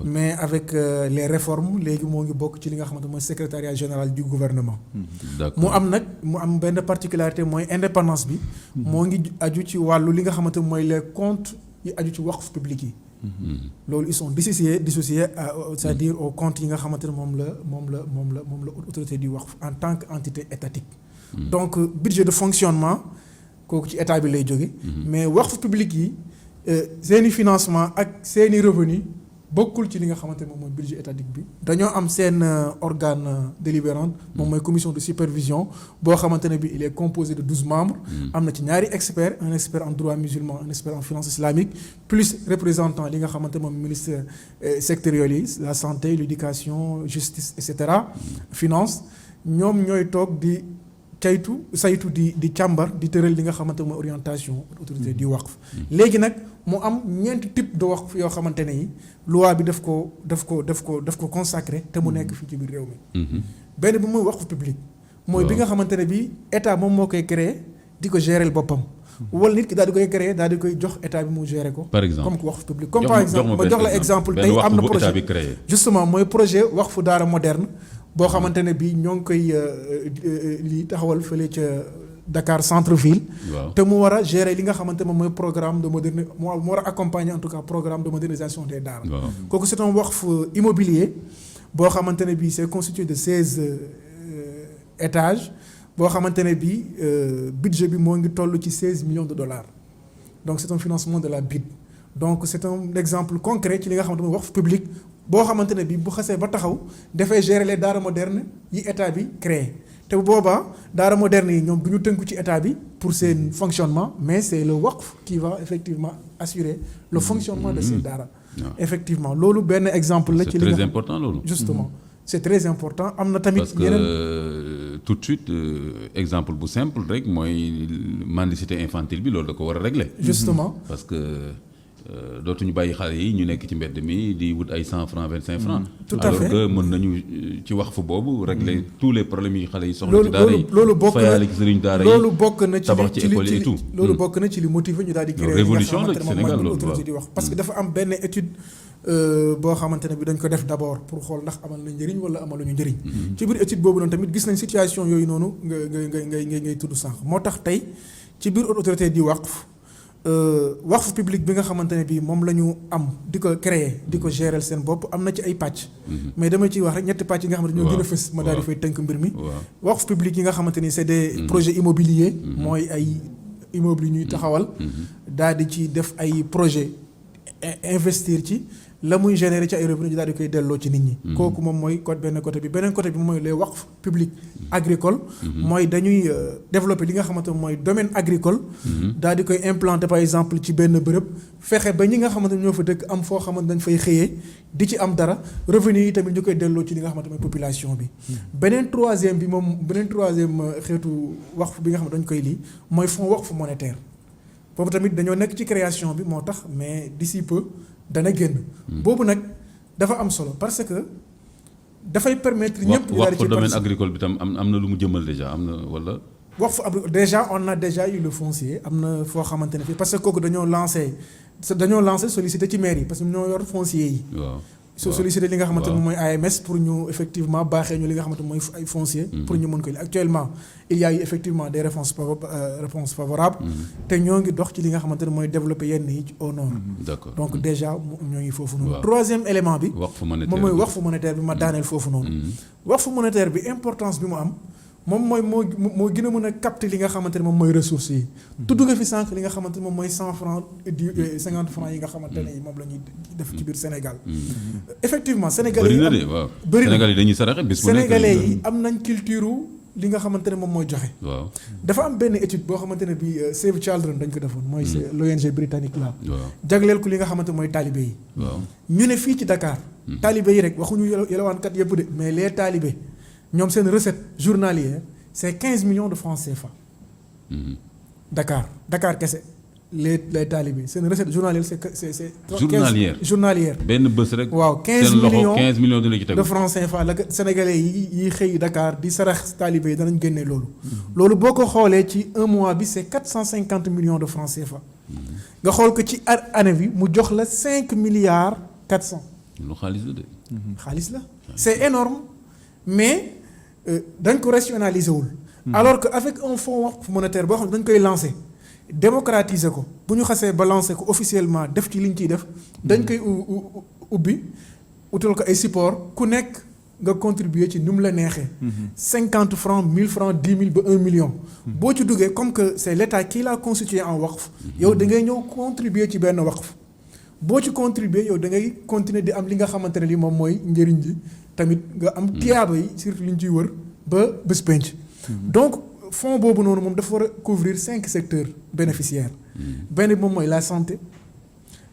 mais avec les réformes léegi moo ngi bokk ci li nga xamante mooy secrétariat général du gouvernement mu am benn particularité mooy indépendance bi moo ngi aju ci wàllu li nga xamante mooy les comptes yi aju ci waqf public yi loolu ils sont dissociés c'est-à-dire aux comptes yi nga xamante ne moom la autorité du waqf en tant qu'entité étatique donc budget de fonctionnement kooku ci état bi lay jóge mais waqf public yi seeni financement ak seeni revenu bokkul ci li nga xamante ne moom mooy budget étatique bi dañoo am seen organe délibérant moom mooy commission de supervision boo xamante ne bi il est composé de 12 membres am na ci ñaari experts un expert en droit musulman un expert en finance islamique plus représentant li nga xamante moom ministère sectoriels yi la santé l'éducation justice et cetera finance ñoom ñooy toog di saytu di càmbar di tëral li nga xamante mooy orientation autorité du waqf léegi nag mu am ñeenti type de waqf yoo xamante ne yi loi bi daf ko consacré te mu nekk fii ci biir réew mi benn bi mooy waqf public mooy bi nga xamante ne bi état moom moo koy créer di ko gérer boppam wala nit ki daal di koy créer daal di koy jox état bi mu gérer ko par exemple comme waqf public comme par exemple ma jox la exemple tey am na projet justement mooy projet waqfu daara moderne boo xamante ne bii ñoo ngi koy lii taxawal fële ca Dakar centre ville te mu war a gérer li nga xamante moom mooy programme de mu war a accompagner en tout cas programme de modernisation des daara kooku c'est un waqf immobilier boo xamante ne bii c'est constitué de 16 étages boo xamante ne bii budget bi moo ngi toll ci 16 millions de dollars donc c'est un financement de la BID donc c'est un exemple concret ci li nga xamante mooy waqf public boo xamante ne bii bu xasee ba taxaw dafay gérer les daara moderne yi état bi créé te bu boobaa daara moderne yi ñoom du ñu tënku ci état bi pour seen fonctionnement mais c'est le waqf qui va effectivement assurer le fonctionnement de ces daara. effectivement loolu benn exemple la. ci li nga c'est très important loolu. justement c'est très important am na tamit. parce que tout de suite exemple bu simple rek mooy mendicité infantile bi loolu da ko war a régler. justement parce que dootuñu bàyyi xale yi ñu nekk ci mbedd mi di wut ay 100 francs 25 francs. tout à fait alors que mën nañu ci waqf boobu régler tous les problèmes yi xale yi soxla ci daara yi. loolu bokk na fayaale ci sëriñ daara yi loolu bokk na ci tabax ci école yi et tout. loolu bokk na ci li motivé ñu daal di créer révolution la ci Sénégal loolu autorité di wax parce que dafa am benn étude boo xamante ne bi dañ ko def d'abord pour xool ndax amal na njëriñ wala amaluñu njëriñ. ci biir étude boobu noonu tamit gis nañ situation yooyu noonu ngay tudd sànq moo tax tey ci biir autorité di waqf public bi nga xamante ne bii moom la ñu am di ko créer di ko gérer seen bopp am na ci ay pàcc. mais dama ciy wax rek ñetti pàcc yi nga xamante ne ñoo gën a fës ma daal di fay tënk mbir mi. waqf public yi nga xamante ni c'est des projets immobiliers. mooy ay immeubles yu ñuy taxawal. daal di ci def ay projets investir ci. la muy générer ci ay revenus daal di koy delloo ci nit ñi. kooku moom mooy benn côté bi beneen côté bi mooy les waqf publics agricoles. mooy dañuy développer li nga xamante ne mooy domaine agricole. daal di koy implanter par exemple ci benn bërëb fexe ba ñi nga xamante ne ñoo fa dëkk am foo xamante dañ fay xëyee di ci am dara revenus yi tamit ñu koy delloo ci li nga xamante mooy population bi. beneen troisième xeetu waqf bi nga xam ne dañ koy lii mooy fonds waqf monétaire boobu tamit dañoo nekk ci création bi moo tax mais d'ici peu. dana génn. boobu nag dafa am solo parce que dafay permettre ñëpp. wax ko domaine agricole bi tam am na lu mu jëmal déjà am na wala. wax fa déjà on a déjà eu le foncier am na foo xamante ne fii parce que kooku dañoo lancé sollicité ci maire yi parce que ñoo yor foncier yi. waaw sollicité li nga xamante ne mooy AMS pour ñu effectivement baaxee ñu li nga xamante ne mooy ay foncier. pour ñu mën ko li actuellement il y a eu effectivement des réponses favorables. te ñoo ngi dox ci li nga xamante ne mooy développer yenn yi au nord. d'accord donc déjà ñoo ngi foofu noonu. troisième élément bi. moom mooy waqf monétaire bi ma daaneel foofu noonu. waqf monétaire bi importance bi mu am. moom mooy moo gën a mën a capter li nga xamante ne moom mooy ressources yi. tudd nga fi sànq li nga xamante ne moom mooy 100 francs 50 francs yi nga xamante ne moom la ñuy def ci biir Sénégal. effectivement sénégalais yi bëri na sénégalais yi dañuy saraxe bis bu nekk sénégalais yi am nañ culture li nga xamante ne moom mooy joxe. waaw dafa am benn étude boo xamante ne bii Save Children dañ ko defoon. mooy l'ONG britannique là. jagleel ko li nga xamante mooy talibé yi. ñu ne fii ci Dakar. talibé yi rek waxuñu yelwaankat yëpp de mais les talibés. ñoom seen recette journalière c'est 15 millions de francs CFA. Dakar kese les talibés seen recette journalière c'est journalière benn bés rek. waaw 15 millions de francs CFA la sénégalais yi xëy Dakar di sarax talibés yi danañ génne loolu. loolu boo ko xoolee ci un mois bi c'est 450 millions de francs CFA. nga xool ko ci année bi mu jox la 5 milliards 400. lu xaalis la de. xaalis la c'est énorme mais. dañ ko rationaliser wul. alors que avec un fonds waqf monétaire boo xam ne dañ koy lancer démocratiser ko bu ñu xasee ba lancer ko officiellement def ci liñ ciy def dañ koy ubbi utal ko ay support ku nekk nga contribuer ci ni mu la neexee. 50 francs 1000 francs 10 000 ba 1 million. boo ci duggee comme que c'est l'État qui l'a constitué en waqf. yow da ngay ñëw contribuer ci benn waqf. boo ci contribuer yow da ngay continuer di am li nga xamante ne li moom mooy njëriñ ji. tamit nga am tiyaaba yi surtout li ñu ciy wër ba bés penc. donc fonds boobu noonu moom dafa war a couvrir 5 secteurs bénéficiaires. benn bi moom mooy la santé.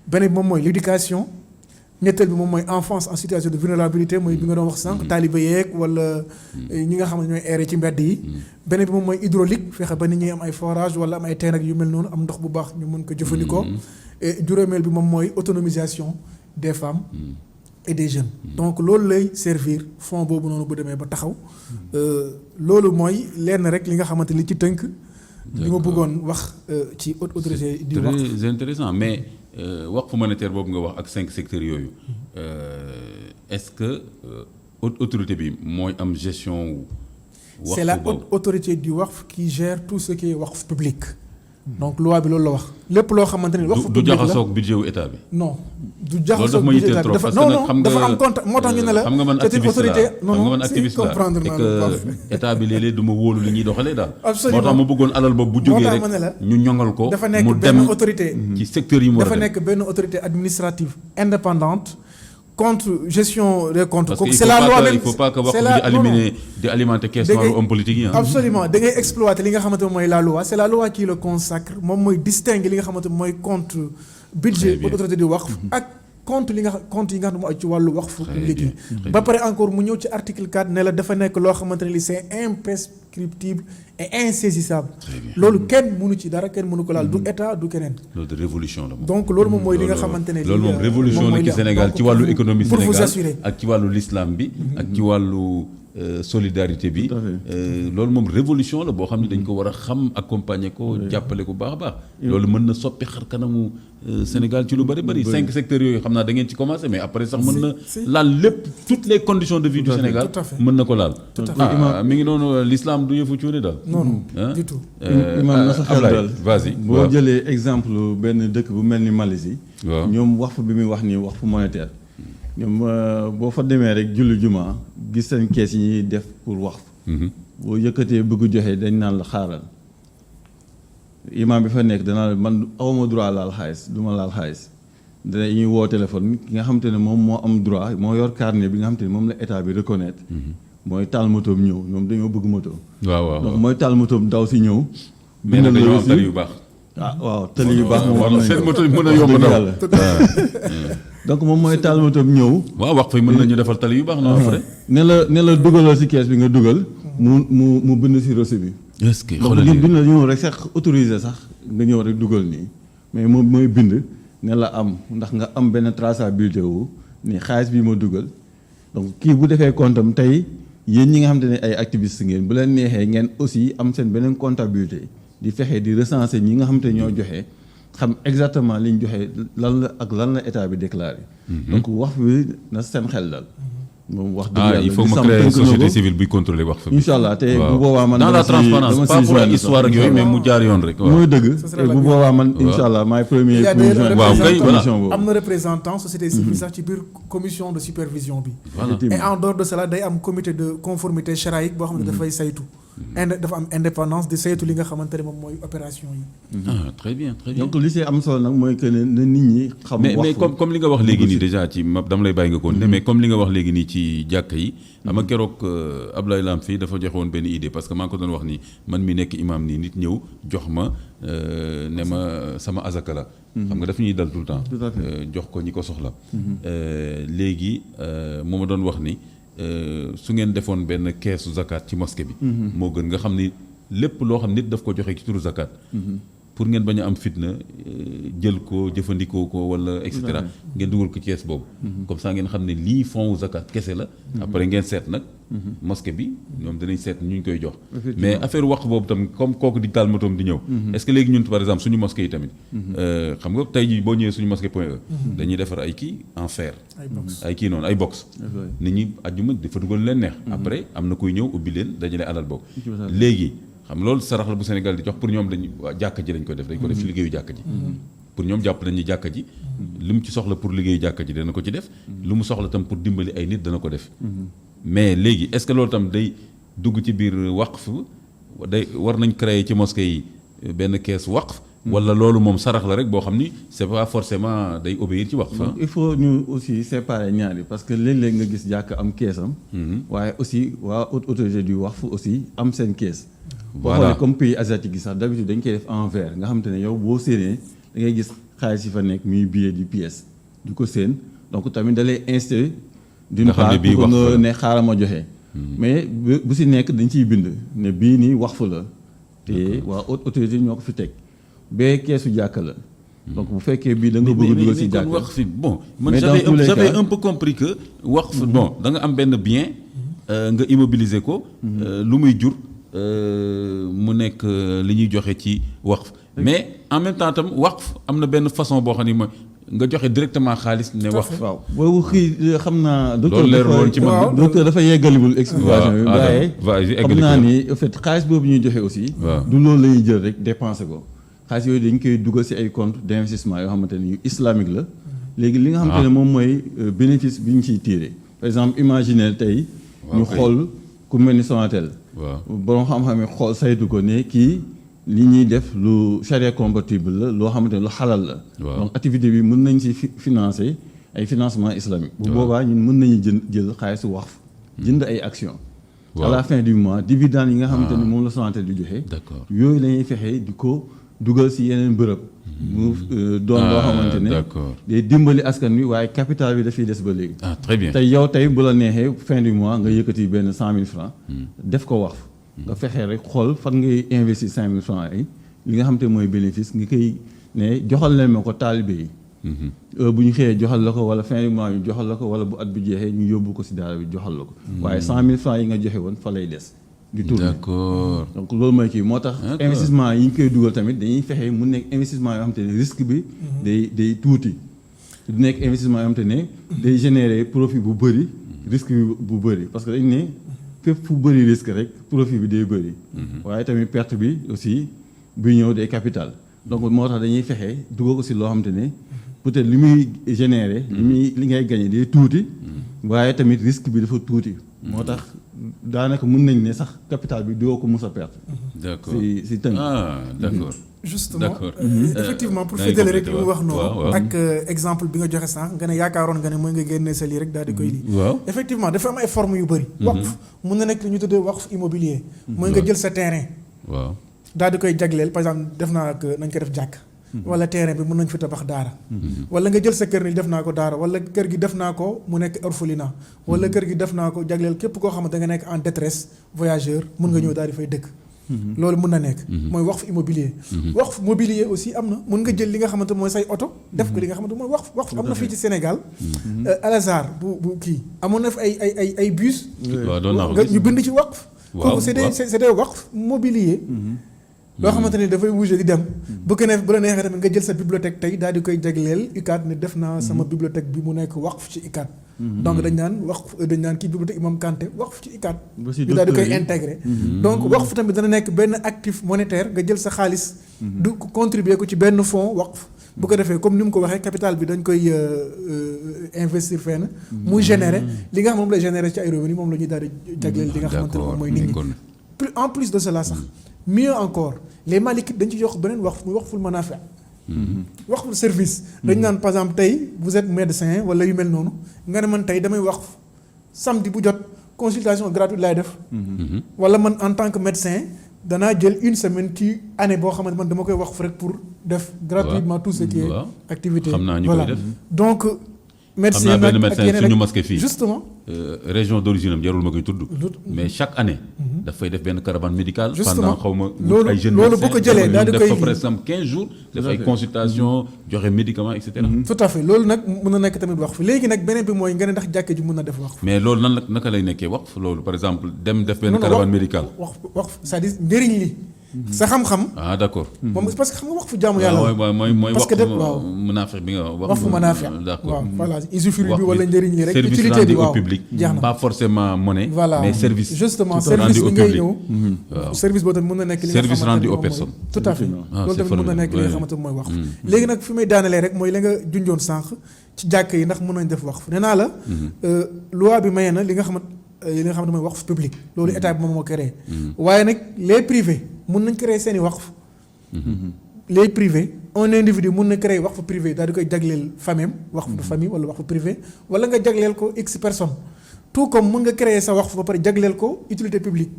benn bi moom mooy l'éducation. ñetteel bi moom mooy enfance en situation de vulnérabilité mooy bi nga doon wax sànq. taaliba yeeg wala ñi nga xam ne ñooy errer ci mbedd yi. benn bi moom mooy hydraulique fexe ba nit ñi am ay forage wala am ay teen ak yu mel noonu am ndox bu baax ñu mën ko jëfandikoo. et juróomeel bi moom mooy autonomisation des femmes. et des jeunes. donc loolu lay servir fonds boobu noonu bu demee ba taxaw. loolu mooy lenn rek li nga xamante li ci tënk. li ma bëggoon wax ci autorité di wax. très intéressant mais waqf monétaire boobu nga wax ak 5 secteurs yooyu est-ce que autorité bi mooy am gestion wu. c'est la haute autorité du waqf qui gère tout ce qui est waqf public. donc loi bi loolu la wax lépp loo xamante ne waqf public la du jaxasoog budget wu état bi. non du jaxasoog budget état bi dafa am compte moo tax ñu ne la. xam nga man activiste la xam nga man activiste la et que état bi léeg-léeg du ma wóolu li ñuy doxalee daal. absolument moo tax ma bëggoon alal boobu bu jógee rek ñu ñoŋal ko. dafa nekk mu benn dem autorité ci secteur yi mu war a dafa dem. nekk benn autorité administrative indépendante compte gestion des comptes. parce que c'est la loi même il faut pas que wax di alimenter caisse noire homme politique yi. absolument da ngay exploiter li nga xamante ne mooy la loi c'est la loi qui le consacre moom mooy distinguer li nga xamante ne mooy compte budget autorité di waqf ak compte yi nga xam ne moo ci wàllu waqf public yi ba pare encore mu ñëw ci article 4 ne la dafa nekk loo xamante ne li c'est imprescriptible et insaisissable loolu kenn mënu ci dara kenn mënu ko laal du état du keneen. loolu de révolution la moom. donc loolu moom mooy li nga xamante ne. loolu moom révolution la ci Sénégal ci wàllu économie pour vous Sénégal assurer ak ci wàllu l'islam bi ak ci wàllu solidarité bi loolu moom révolution la boo xam ne dañ ko war a xam accompagner ko jàppale ko baax a baax loolu mën na soppi xar kanamu Sénégal ci lu bëri bëri 5 secteurs yooyu xam naa da ngeen ci commencé mais après sax mën na laal lépp toutes les conditions de vie du Sénégal mën na ko laal mi ngi noonu l'islam du yëfu cuune daal non du tout imam na sa xel daal vas-y boo jëlee exemple benn dëkk bu mel ni Malaisie waaw ñoom waqf bi muy wax nii waqf monétaire ñoom boo fa demee rek julli juma gis seen kees yi ñuy def pour waqf boo yëkkatee bëgg joxe dañ naan la xaaral imam bi fa nekk danaa la man awma droit laal xaalis du ma laal xaalis dañuy woo téléphone ki nga xam te ne moom moo am droit moo yor carnet bi nga xam te ne moom la état bi reconnaître mooy taal motoom ñëw ñoom dañoo bëgg moto waaw donc mooy taal motoom daw si ñëw mais nag dañoo am tali yu baax waaw tali yu baax moom seen moto mën a yomb daw donc moom mooy taal motoom ñëw waaw wax fay mën nañu defal tali yu baax noonu après ne la dugalal si kees bi nga dugal mu bind si reçu bi est-ce que donc ñun bind la ñëw rek sax autorisé sax nga ñëw rek dugal nii mais moom mooy bind ne la am ndax nga am benn traçabilité wu ni xaalis bi ma dugal donc kii bu defee compte am tey yéen ñi nga xam te ne ay activistes ngeen bu leen neexee ngeen aussi am seen beneen comptabilité di fexe di recenser ñi nga xam te ñoo joxe xam exactement li ñu joxe lan la ak lan la état bi déclaré. donc wax bi na seen xel dal. moom wax dëgg yàlla il faut ma créer société civile buy contrôler wax fa. incha allah te bu boobaa man. dans la transparence pas pour histoire ak yooyu mais mu jaar yoon rek. mooy dëgg te bu boobaa man incha allah maay premier. waaw kay voilà am na représentant société civile sax ci biir commission de supervision bi. et en dehors de cela day am comité de conformité charaïque boo xam ne dafay saytu. dafa am indépendance di saytu li nga xamante ne moom mooy opération yi. ah très bien très bien. donc li see am solo nag mooy que ne nit ñi. xam mais comme li nga wax léegi nii déjà ci dama lay bàyyi nga ko mais comme li nga wax léegi nii ci jàkka yi. ama keroog Abdoulaye Lam fii dafa joxe woon benn idée parce que maa ngi ko doon wax ni man mi nekk imam nii nit ñëw jox ma ne ma sama azaka la. xam nga daf ñuy dal tout le temps. jox ko ñi ko soxla. léegi moo ma doon wax ni. su ngeen defoon benn keesu zakat ci mosquée bi. moo gën nga xam ni lépp loo xam nit daf ko joxe ci turu zakat. pour ngeen bañ a am fitna jël ko jëfandikoo ko wala et cetera ngeen dugal ko kees boobu. comme ça ngeen xam ne lii fonds zakat kese la. après ngeen seet nag. mosquée bi ñoom danañ seet ñu koy jox. mais affaire wax boobu tam comme kooku di taal motoom di ñëw. est-ce que léegi ñun par exemple suñu mosquée yi tamit. xam nga tey jii boo ñëwee suñu mosquée point E. dañuy defar ay kii en fer. ay kii noonu ay box. nit ñi àjjuma dafa dugal leen neex. après am na kuy ñëw ubbi leen dajale alal boobu. léegi xam loolu sarax la bu Sénégal di jox pour ñoom dañu waa jàkka ji lañ ko def dañ ko def ci liggéeyu jàkka ji. pour ñoom jàpp nañ ni jàkka ji. lu mu ci soxla pour liggéeyu jàkka ji dana ko ci def. lu mu soxla tam pour dimbali ay nit dana ko def. mais léegi est-ce que loolu tam day dugg ci biir waqf day war nañ créer ci mosquée yi benn kees waqf. wala loolu moom sarax la rek boo xam ni c'est pas forcément day obéir ci waqf. il faut ñu aussi séparer ñaari parce que léeg-léeg nga gis jàkk am keesam. waaye aussi waa autorité du waqf aussi am seen kees. voilà boo xoolee comme pays asiatique yi sax d'habitude dañ koy def en verre nga xam te ne yow boo séenee da ngay gis xaalis yi fa nekk muy billet di pièce du ko séen donc tamit da lay installé. d'une part pour nga ne xaaral ma joxe. mais bu si nekk dañ ciy bind ne bii nii waqf la. te waa autorité ñoo ko fi teg. bee keesu jàkka la. donc bu fekkee bii da nga bëgg dugal si jàkka wax fi bon man j'avais un peu compris que waqf bon da nga am benn bien nga immobiliser ko lu muy jur mu nekk li ñuy joxe ci waqf mais en même temps tam waqf am na benn façon boo xam ne mooy nga joxe directement xaalis ne waqf. waaw boobu xii xam naa. loolu leer woon ci man docteur dafa yeggalibul explication bi. waaye xam naa ni en fait xaalis boobu ñuy joxe aussi. du loolu la ñuy jël rek dépenser ko. xaalis yooyu dañ koy dugal ci ay compte d'investissement yoo xamante ne yu islamique la léegi li nga xamante ne moom mooy bénéfice bi ñu ciy tiré par exemple imaginer tey ñu xool ku mel ni Sonatel borom xam-xam yi xool saytu ko ne kii li ñuy def lu charia compatible la loo xamante ne lu xalal la donc activité bi mën nañ ci financer ay financement islamique. bu boobaa ñun mën nañu jël xaalisu waqf jënd ay actions. à la fin du mois dividende yi nga xamante ni moom la Sonatel di joxe. d'accord yooyu la ñuy fexe di ko dugal si yeneen bërëb. mu doon loo xamante ne. d'accord day dimbali askan wi waaye capital bi dafay des ba léegi. très bien tey yow tey bu la neexee fin du mois nga yëkkati benn 100 000 francs. def ko waqf. nga fexe rek xool fan ngay investir 5 000 francs yi li nga xamante mooy bénéfice nga koy ne joxal leen ma ko taalibe yi. bu ñu xëyee joxal la ko wala fin du mois ñu joxal la ko wala bu at bi jeexee ñu yóbbu ko si daara bi joxal la ko. waaye 100 000 francs yi nga joxe woon fa lay des. di tourner d'accord donc loolu mooy kii moo tax. investissement yi ñu koy dugal tamit dañuy fexe mu nekk investissement yoo xamante ne risque bi. day tuuti. du nekk investissement yoo xamante ne. day générer profit bu bëri. risque bu bëri parce que dañ ne fépp fu bëri risque rek profit bi day bëri. waaye tamit perte bi aussi buy ñëw day capital donc moo tax dañuy fexe dugal ko si loo xamante ne. peut-être li muy générer. li ngay gagner day tuuti. waaye tamit risque bi dafa tuuti. moo tax daanaka mën nañ ne sax capital bi doo ko mës a perte. d'accord si tënk. d'accord. justement effectivement pour fédérer rek li mu wax noonu. ak exemple bi nga joxe sànq nga ne yaakaaroon nga ne mooy nga génne sa lii rek daal di koy lii. waaw effectivement dafa am ay formes yu bëri. waqf mun na nekk li ñu tuddee waqf immobilier. mooy nga jël sa terrain. waaw daal di koy jagleel par exemple def naa ak nañ ko def jàkk. wala terrain bi mën nañ fi tabax daara. wala nga jël sa kër ni def naa ko daara wala kër gi def naa ko mu nekk orphelinat. wala kër gi def naa ko jagleel képp koo xamante nga nekk en détresse voyageur mën nga ñëw daal di fay dëkk. loolu mën na nekk. mooy waqf immobilier. waqf mobilier aussi am na mën nga jël li nga xamante mooy say oto def ko li nga xamante mooy waqf am na fii ci Sénégal. Al Azhar bu kii amoon na fi ay bus. waaw doon naa ko ñu bind ci waqf. waaw kooku c'est des waqf mobilier. loo xamante ni dafay bouger di dem. bu ko neex bu la neexee tamit nga jël sa bibliothèque tey daal di koy jagleel UCAD ne def naa sama bibliothèque bi mu nekk waqf ci UCAD. donc dañ naan kii bibliothèque Imam Kanté waqf ci UCAD. ñu daal di koy intégré. donc waqf tamit dana nekk benn actif monétaire nga jël sa xaalis. du contribuer ko ci benn fonds waqf. bu ko defee comme ni mu ko waxee capital bi dañ koy investir fenn. muy générer li nga xam moom lay générer ci ay revenus moom la ñuy daal di jagleel li nga xamante ne moom mooy nit ñi. en plus de cela sax. mieux encore les malikites dañ ci jox beneen waqf muy waqful manaafi. waqful service. dañu naan par exemple tey vous êtes médecin wala yu mel noonu nga ne man tey damay waqf samedi bu jot consultation gratuite laay def. wala man en tant que médecin danaa jël une semaine ci année boo xamante man dama koy waqf rek pour def. gratuitement tout ce qui est activité. xam naa ñu koy def donc. médecin xam naa benn médecin suñu mosquée fii justement. région d'origine am jarul ma koy tudd. mais chaque année. dafay def benn caravane médicale. justement pendant xaw ma ay jeunes loolu bu ko jëlee daal di koy def par exemple 15 jours. def ay consultation joxe médicaments et cetera. tout à fait loolu nag mën na nekk tamit waqf léegi nag beneen bi mooy nga ne ndax jàkke ji mën na def waqf. mais loolu naka lay nekkee waqf loolu par exemple dem def benn caravane médicale. waqf c'est-à-dire njëriñ li. sa xam-xam. ah d'accord. moom parce que xam nga waqfu jaamu yàlla. waaw mooy parce que waaw munaafiq bi nga wax. waqfu manaafi. d'accord waaw voilà usufruit bi wala njëriñ li rek. utilité service rendu bi waaw au public. jeex na pas forcément monnaie. voilà mais service. justement rendu service au bi ngay public. ñëw. waaw service boobu tamit mën na nekk li nga xamante service rendu aux personnes. tout à fait Ah, loolu c'est tamit mën na nekk li nga formidable. xamante mooy waqf. léegi nag fi may daanelee rek mooy la nga junjoon sànq ci jàkk yi ndax mën nañ def waqf nee naa la. loi bi maye na li nga xamante mooy waqf public. loolu état bi moom moo créé. waaye nag les privés mën nañ créer seen i waqf. les privés un individu mun na créer waqf privé daal di koy jagleel famille waqf de famille wala waqf privé wala nga jagleel ko x personne tout comme mun nga créer sa waqf ba pare jagleel ko utilité publique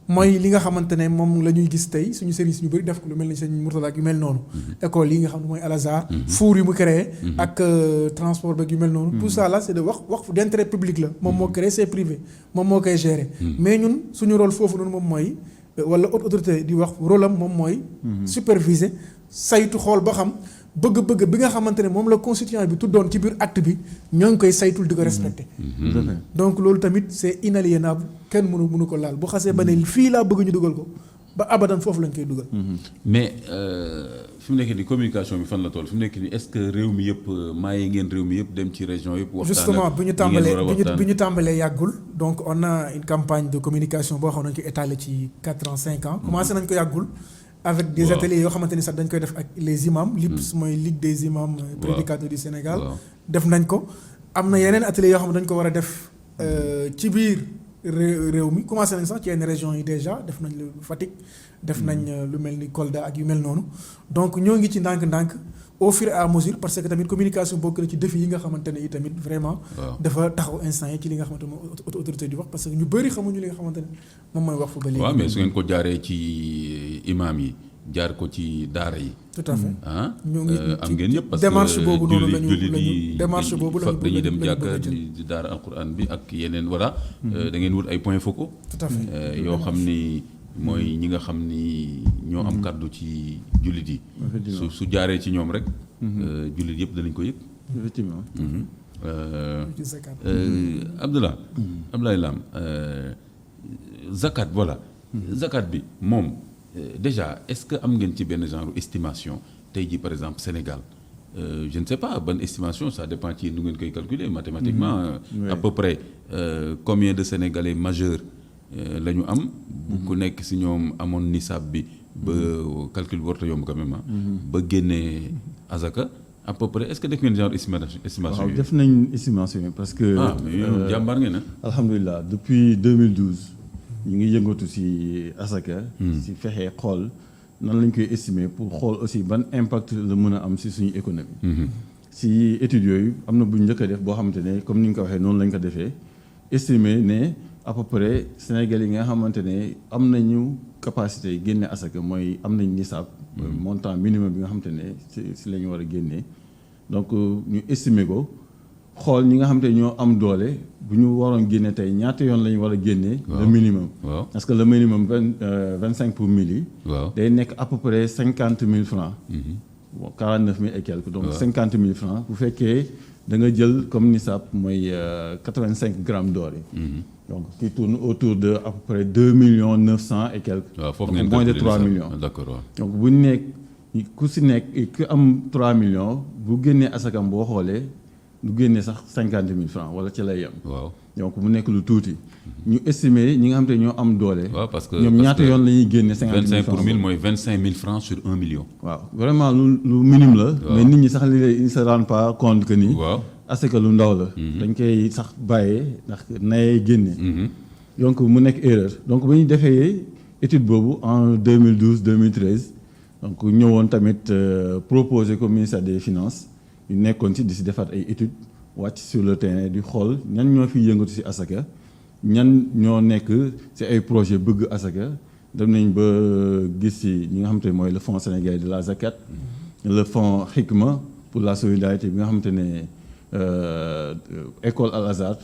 mooy li nga xamante ne moom la ñuy gis tey suñu service ñu bëri def ko lu mel ni sëñ Mourtada ak yu mel noonu école yi nga xam ne mooy Al Azhar four yu mu créé ak transport beeg yu mel noonu tout ça là c'est de waqf d'intérêt public la moom moo créé c'est privé moom moo koy gérer mais ñun suñu rôle foofu noonu moom mooy wala haute autorité di wax rôle am moom mooy superviser saytu xool ba xam bëgg-bëgg bi nga xamante ne moom la constituant bi tuddoon ci biir acte bi ñoo ngi koy saytul di ko respecter donc loolu tamit c'est inaliénable kenn mënu ko laal bu xasee ba ne fii laa bëgg ñu dugal ko ba abadan foofu lañ koy dugal mais fi mu nekk nii communication bi fan la toll fi mu nekk nii est-ce que réew mi yëpp maaye ngeen réew mi yëpp dem ci région yëpp waxtaan justement bi ñu tàmbalee yàggul donc on a une campagne de communication boo xam nañ ko étalé ci 4 ans 5 ans commencé nañ ko yàggul avec des ateliers yoo xamante ni sax dañ koy def ak les imams LIPS mooy Ligue des imams prédicateurs du Sénégal def nañ ko am na yeneen ateliers yoo xam ne dañ ko war a def ci biir réew mi commencé nañ sax ci yenn régions yi déjà def nañ lu Fatick def nañ lu mel ni Kolda ak yu mel noonu donc ñoo ngi ci ndànk-ndànk au fur et à mesure parce que tamit communication bokk na ci défi yi nga xamante ne yi tamit vraiment. dafa taxaw instant yi ci li nga xamante ne moom autorité di wax parce que ñu bëri xamuñu li nga xamante ne moom mooy wax fa ba léegi. waaw mais su ngeen ko jaaree ci imam yi jaar ko ci daara yi. tout à fait ñu ngi am ngeen ñëpp parce démarche que boobu noonu lañu démarche boobu dañuy dem jàkka di daara alquran bi ak yeneen voilà. da ngeen wut ay points focaux. tout à fait yoo xam ni mooy ñi nga xam ni ñoo am kàddu ci jullit yi. su jaaree ci ñoom rek. jullit yëpp danañ ko yëg. effectivement. Abdoulaye Lam zakat voilà. zakat bi moom déjà est-ce que am ngeen ci benn genre estimation tey jii par exemple Sénégal je ne sais pas bonne estimation ça dépend ci nu ngeen koy calculer mathématiquement. à peu près combien de Sénégalais majeurs la ñu am. bu ku nekk si ñoom amoon nisaab bi ba calcul bi warta yomb quand même ba génnee azaka à peu près est-ce que def ngeen genre estimation waaw def nañ estimation parce que. mais jàmbaar ngeen na. alhamdulilah depuis 2012 ñu ngi yëngatu si asaka. si fexe xool nan lañ koy estimer pour xool aussi ban impact la mën a am si suñu économie. si études yooyu am na bu ñu njëkk a def boo xamante ne comme ni nga ko waxee noonu lañ ko defee estimer ne à peu près Sénégal yi nga xamante ne am nañu capacité génne asaka mooy am nañ nisaab. montant minimum bi nga xamante ne si la ñu war a génnee donc ñu estimer ko. xool ñi nga xam te ñoo am doole bu ñu waroon génne tey ñaata yoon la ñu war a génne. le minimum. parce que le minimum 25 pour 1000 yi. day nekk à peu près 50 000 francs. bon 49 000 et quelques. donc 50 000 francs bu fekkee da nga jël comme nisab mooy 85 grammes d'or yi. donc qui tourne autour de à peu près 2 900 et quelques. foofu donc moins de 3 millions. d'accord donc bu ñu nekk ku si nekk ku am 3 millions bu génnee asakam boo xoolee. lu génne sax 50 000 francs wala ci lay yem. waaw donc mu nekk lu tuuti. ñu estimer ñi nga xam te ñoo am doole. waaw parce que ñoom ñaata yoon la ñuy génne 50 000 francs 25 pour 1000 mooy 25 000 francs sur 1 million. waaw vraiment lu minime la. mais nit ñi sax ils se rendent pas compte que ni. waaw asaka lu ndaw la. dañ koy sax bàyyee ndax nayee génne. donc mu nekk erreur donc ba ñu defee étude boobu en 2012 2013 donc ñëwoon tamit proposé ko ministère des finances. ñu nekkoon ci di si defaat ay études wàcc sur le terrain di xool ñan ñoo fi yëngatu si asaka ñan ñoo nekk si ay projet bëgg asaka dem nañ ba gis si ñi nga xamante ne mooy le fonds sénégalais de la zakat le fonds Hikma pour la solidarité bi nga xamante ne école Al Azhar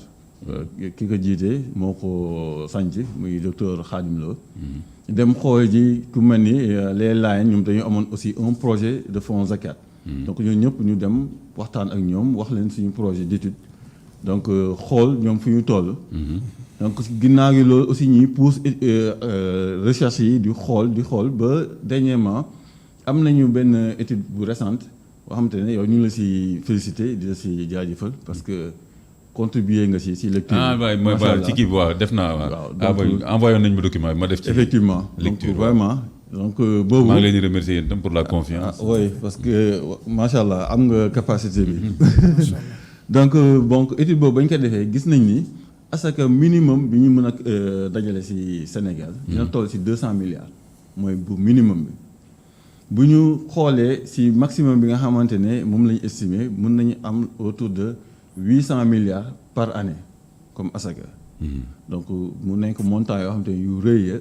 ki ko jiite moo ko sanc muy docteur Khadim Lo dem xool ji ku mel ni les Layènes ñoom dañu amoon aussi un projet de fonds zakat donc ñooñu ñëpp ñu dem waxtaan ak ñoom wax leen suñu projet d'étude donc xool ñoom fu ñu toll. donc ginnaaw gi loolu aussi ñuy pousse recherche yi di xool ba dernièrement am nañu benn étude bu récente boo xamante ne yow ñu ngi la si félicité di la si jaajëfal parce que contribuer nga si lecture. waaw mooy ci kii bi waaw def naa waaw. envoyé nañu ma document bi ma def ci. effectivement lecture donc vraiment. donc boobu maa ngi leen di remercier yéen tam pour la confiance. oui parce que macha allah am nga capacité bi. donc étude boobu ba ñu ko defee gis nañ ni asaka minimum bi ñu mën a dajale ci Sénégal. dina toll ci 200 milliards. mooy bu minimum bi. bu ñu xoolee ci maximum bi nga xamante ne moom la ñu estimé mën nañu am autour de 800 milliards par année comme asaka. donc mu nekk montant yoo xamante ne yu rëy ya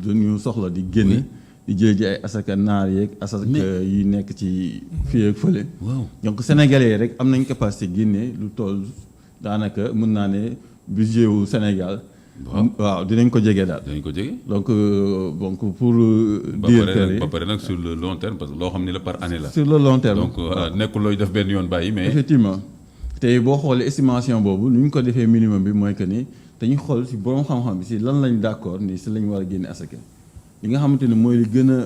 dañu soxla di génne. di jël ji ay asaka naar yeeg asaka yi nekk ci fii ak fële. donc sénégalais rek am nañ capacité génne lu toll daanaka mën naa ne budget wu Sénégal. waaw dinañ ko jege daal. dinañ ko jege. donc pour. dire que ba pare nag sur le long terme parce que loo xam ni la par année la. sur le long terme donc nekkul looy def benn yoon bàyyi mais. effectivement tey boo xoolee estimation boobu nu ñu ko defee minimum bi mooy que ni dañuy xool si borom xam-xam bi si lan lañ d'accord ni si lañ war a génne asaka. li nga xamante ne mooy li gën a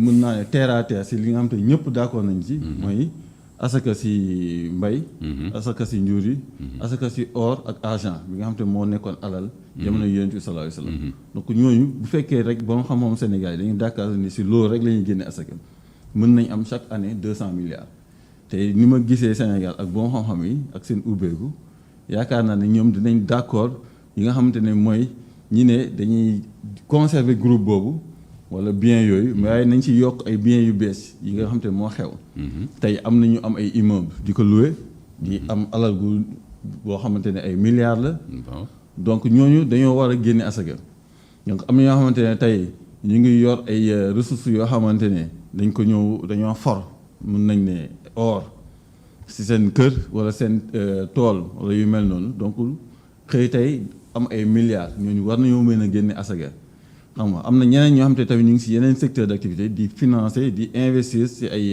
mën naa ne terre à terre si li nga xamante ne ñëpp d'accord nañ ci. mooy asaka si mbay. asaka si njur yi. asaka si or ak argent bi nga xamante ne moo nekkoon alal. jamono Yonent bi sallallahu alayhi wa sallam. donc ñooñu bu fekkee rek borom xam-xam Sénégal yi dañuy d'accord ni si loolu rek la ñuy génne asaka mën nañ am chaque année 200 milliards. te ni ma gisee Sénégal ak borom xam-xam yi ak seen ubbeeku yaakaar naa ne ñoom dinañ d'accord yi nga xamante ne mooy. ñi ne dañuy conserver groupe boobu wala bien yooyu waaye nañ ci yokk ay biens yu bees yi nga xam te moo xew. tey am nañu am ay immeuble di ko louer di am alal gu boo xamante ne ay milliards la. donc ñooñu dañoo war a génne asaka. donc am na ñoo xamante ne tey ñu ngi yor ay ressources yoo xamante ne dañoo for mun nañ ne or si seen kër wala seen tool wala yu mel noonu donc xëy tey am ay milliards ñooñu war nañoo mën a génne asaka. xam nga am na ñeneen ñoo xam te tamit ñu ngi si yeneen secteur d'activité di financer di investir si ay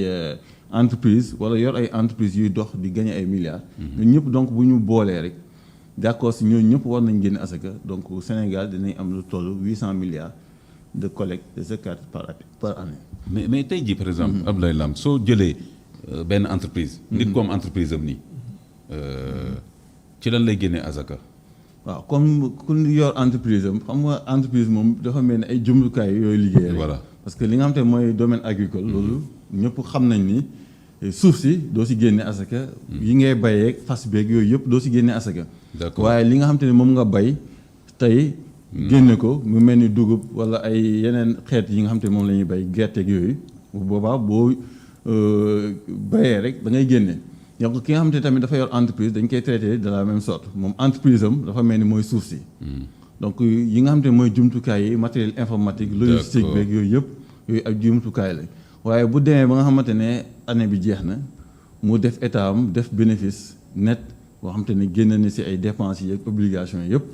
entreprises wala yor ay entreprises yuy dox di gagner ay milliards. ñun ñëpp donc bu ñu boolee rek d'accord si ñooñu ñëpp war nañ génne asaka donc Sénégal dinañ am lu toll 800 milliards de collecte de zakat par année. mais tey jii par exemple. Abdoulaye Lam soo jëlee benn entreprise. nit ko am entreprise am nii ci lan lay génnee asaka. waaw comme ku yor entreprise am xam nga entreprise moom dafa mel ni ay jumtukaay yooyu liggéey rek. voilà parce que li nga xam te mooy domaine agricole. loolu ñëpp xam nañ ni suuf si doo si génne asaka. yi ngay bayee fas beeg yooyu yëpp doo si génne asaka. d'accord waaye li nga xam te ne moom nga bay tey. génne ko mu mel ni dugub wala ay yeneen xeet yi nga xam te ne moom la ñuy bay gerteeg yooyu bu boobaa boo bayee rek da ngay génne. donc ki nga xamante ne tamit dafa yor entreprise dañ koy traité de la même sorte moom entreprise am dafa mel ni mooy suuf si. donc yi nga xamante ne mooy jumtukaay yi matériel informatique. logistique beeg yooyu yëpp yooyu ak jumtukaay la. waaye bu demee ba nga xamante ne année bi jeex na mu def état am def bénéfice net boo xamante ne génn na si ay dépenses yi ak obligations yëpp.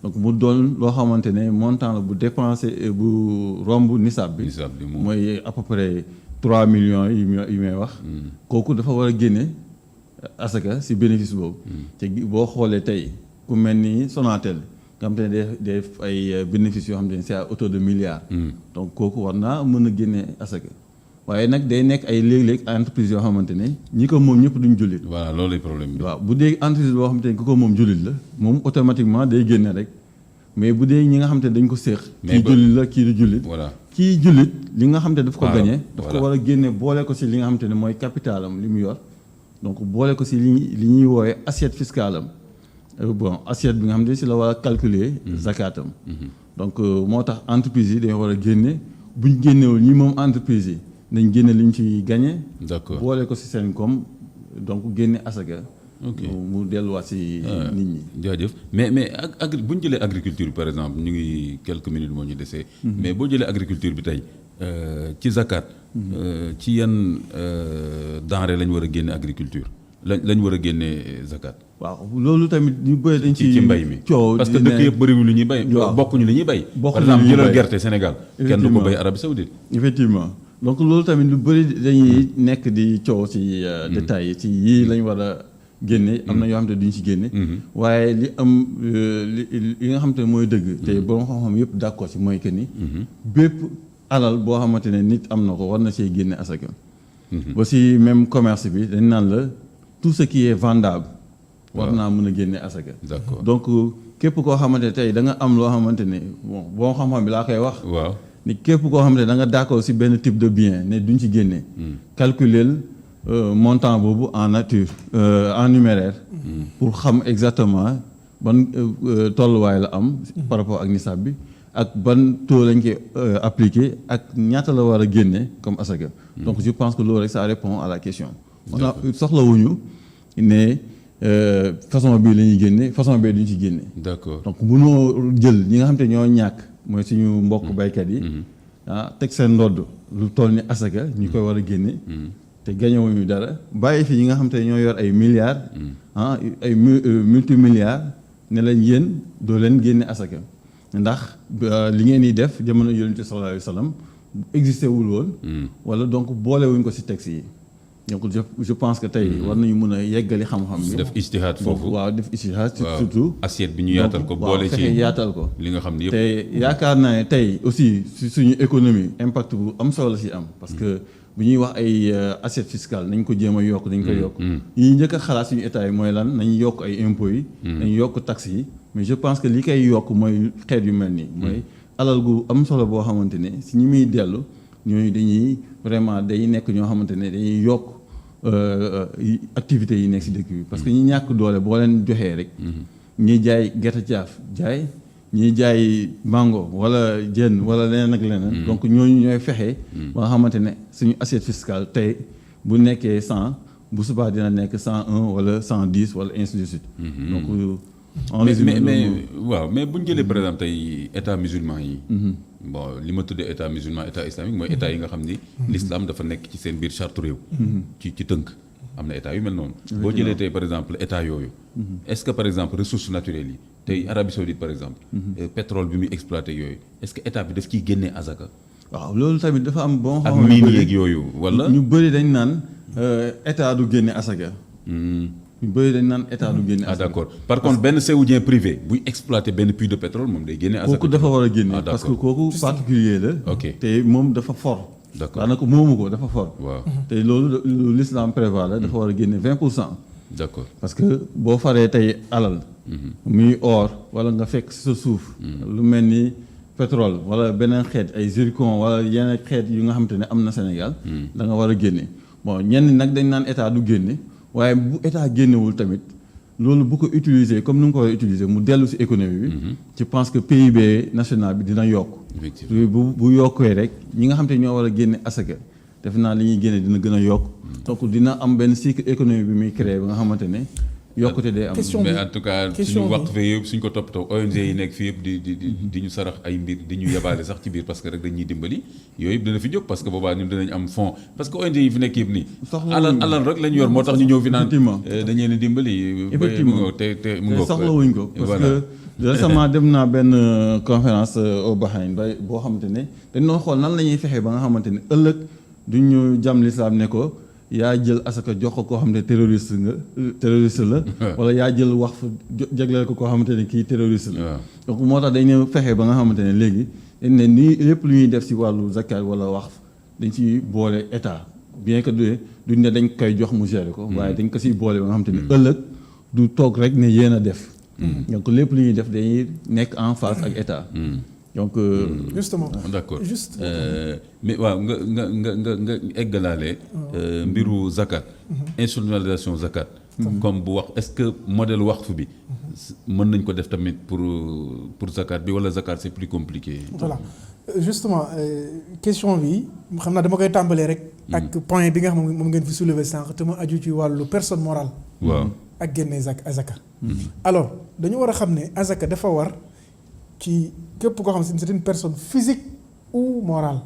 donc mu doon loo xamante ne montant la bu dépensé bu romb nisaab bi. mooy à peu près 3 millions yi may wax. kooku dafa war a génne. asaka si bénéfice boobu. te boo xoolee tey ku mel ni Sonatel nga xam te ne day def ay bénéfices yoo xam te ne c'est à hauteur de milliards. donc kooku war naa mën a génne asaka. waaye nag day nekk ay léeg-léeg entreprise yoo xamante ne ñi ko moom ñëpp duñ jullit. voilà loolu problème bi. waaw bu dee entreprise boo xamante ne ku ko moom jullit la moom automatiquement day génne rek mais bu dee ñi nga xamante ne dañ ko séex. kii jullit la kii du jullit. voilà kii jullit li nga xamante ne daf ko gagné. daf ko war a génne boole ko si li nga xamante ne mooy capitalam li mu yor. donc boole ko si li ñuy woowee assiette fiscale am bon assiette bi nga xam ne si la war a calculer zakatam. donc moo tax entreprise yi dañoo war a génne buñ génnewul ñi moom entreprise yi nañ génne li ñu ci gagné. d'accord boole ko si seen koom donc génne asaka. mu delluwaat si nit ñi. jaajëf mais bu ñu jëlee agriculture bi par exemple ñu ngi quelques minutes moo ñu desee. mais boo jëlee agriculture bi tey ci zakat. ci yan denrée lañ war a génne agriculture lañ war a génne zakat. waaw loolu tamit ñu bëri dañ ci mbay mi coow parce que dëkk yëpp bëriwul lu ñuy bay. bokkuñu li ñuy bay. par exemple jëlal gerte Sénégal. kenn du ko bay Arabie Saoudite. effectivement donc loolu tamit lu bëri dañuy nekk di coow ci détails yi ci yii lañ war a génne. am na yoo xam te duñ ci génne. waaye li am li nga xam te mooy dëgg. te borom xam-xam yëpp d'accord ci mooy que ni. bépp alal boo xamante ne nit am na ko war na see génne asaka. ba si même commerce bi dañ naan la tout ce qui est vendable. war naa mën a génne asaka. d'accord donc képp koo xamante ne tey da nga am loo xamante ne bon boo xam-xam bi laa koy wax. waaw ni képp koo xamante ne da nga d'accord si benn type de bien ne duñ ci génne. calculer montant boobu en nature en numéraire. pour xam exactement ban tolluwaay la am. par rapport ak nisaab bi. ak ban taux lañ koy appliqué ak ñaata la war a génne comme asaka. donc je pense que loolu rek ça répond à la question. soxlawuñu ne façon bii la ñuy génne façon bee duñ ci génne. d'accord donc mënoo jël ñi nga xam te ñoo ñàkk mooy suñu mbokk baykat yi. teg seen ndodd lu toll ni asaka ñu koy war a génne. te gañewuñu dara bàyyi fi ñi nga xam te ñoo yor ay milliards. ay multimilliards ne leen yéen doo leen génne asaka. ndax li ngeen di def jamono Yonent bi sallallahu alayhi wa sallam existé wul woon. wala donc boolewuñ ko ci texte yi. donc je pense que tey war nañu mën a yeggali xam-xam bi. def ijtihaad foofu waaw def ijtihaad surtout. assiette bi ñu yaatal ko boole ci yaatal ko. li nga xam ne yëpp te yaakaar naa ne tey aussi si suñu économie impact bu am solo la si am. parce que bu ñuy wax ay assiette fiscale nañ ko jéem a yokk dañ ko yokk. yi njëkk a xalaat suñu état yi mooy lan nañ yokk ay impôts yi. nañ yokk taxes yi. mais je pense que li koy yokk mooy xeet yu mel nii. mooy alal gu am solo boo xamante ne si ñi muy dellu ñooñu dañuy vraiment day nekk ñoo xamante ne dañuy yokk activités yi nekk si dëkk bi. parce que ñi ñàkk doole boo leen joxee rek. ñiy jaay gerte caaf jaay ñiy jaay mango wala jën wala leneen ak leneen. donc ñooñu ñooy fexe. ba nga xamante ne suñu assiette fiscale tey bu nekkee 100 bu subaa dina nekk 101 wala 110 wala ainsi de suite. donc en résumé mais waaw mais bu ñu jëlee par exemple tey état musulman yi. bon li ma tuddee état musulman état islamique mooy état yi nga xam ni. l'islam dafa nekk ci seen biir charte réew. ci tënk am na état yu mel noonu. boo jëlee tey par exemple état yooyu. est-ce que par exemple ressources naturelles yi tey Arabie Saoudite par exemple. pétrole bi muy exploité yooyu est-ce que état bi daf ciy génnee azaka. waaw loolu tamit dafa am bon. ak mine yeeg yooyu wala. ñu bëri dañ naan état du génne asaka. ñu bëri dañ naan état du génne asaka. d'accord par contre benn saoudien privé buy exploiter benn puits de pétrole moom day génne asaka. kooku dafa war a génne parce que kooku particulier la. ok te moom dafa fort. d'accord daanaka moomu ko dafa fort. waaw te loolu l'islam prévoit la dafa war a génne 20%. d'accord parce que boo faree tey alal. muy or wala nga fekk ci sa suuf. lu mel ni pétrole wala beneen xeet ay zircon wala yeneen xeet yu nga xamante ne am na Sénégal. da nga war a génne bon ñenn nag dañ naan état du génne waaye bu état génnewul tamit loolu bu ko utiliser comme ni nga ko war a utiliser mu dellu ci économie bi. je pense que PIB national bi dina yokk. effectivement bu yokkee rek ñi nga xamante ne ñoo war a génne asaka def naa li ñuy génne dina gën a yokk. donc dina am benn cycle économique bi muy créer ba nga xamante ne. yokkute day am mais en tout cas suñu waqf yëpp suñ ko toppatoo ONG yi nekk fii yëpp di ñu sarax ay mbir di ñu yebaale sax ci biir parce que rek dañuy dimbali yooyu yëpp dina fi jóg parce que boobaa ñun dinañ am fond parce que ONG yi fi nekk yëpp nii alal rek lañ yor moo tax ñu ñëw fi naan dañ leen di dimbali effectivement te mu ngoog soxlawuñ ko parce que récemment dem naa benn conférence au Bahreïn boo xamante ne dañ doon xool nan la ñuy fexe ba nga xamante ne ëllëg duñ ñu jàmm l'islam ne ko yaa jël asaka jox ko koo xam ne terroriste la wala yaa jël wax fa jagleel ko koo xamante ne kii terroriste la donc moo tax dañu fexe ba nga xamante ne léegi dañ ne nii lépp lu ñuy def ci wàllu zakat wala waqf dañ ci boole état bien que duñ ne dañ koy jox mu gérer ko waaye dañ ko ciy boole ba nga xamante ne ëllëg du toog rek ne yéen a def donc lépp lu ñuy def dañuy nekk en face ak état donc justement d'accord juste mais waaw nga eggalaale mbiru zakat institutionnalisation zakat comme bu wax est-ce que modèle waqf bi mën nañ ko def tamit pour zakat bi wala zakat c'est plus compliqué. voilà justement question bi xam naa dama koy tàmbalee rek ak point bi nga xam moom ngeen fi soulever sànq te mu aju ci wàllu personne morale waaw ak génne azaka alors dañu war a xam ne azaka dafa war ci képp koo xam ne c'est une personne physique ou morale.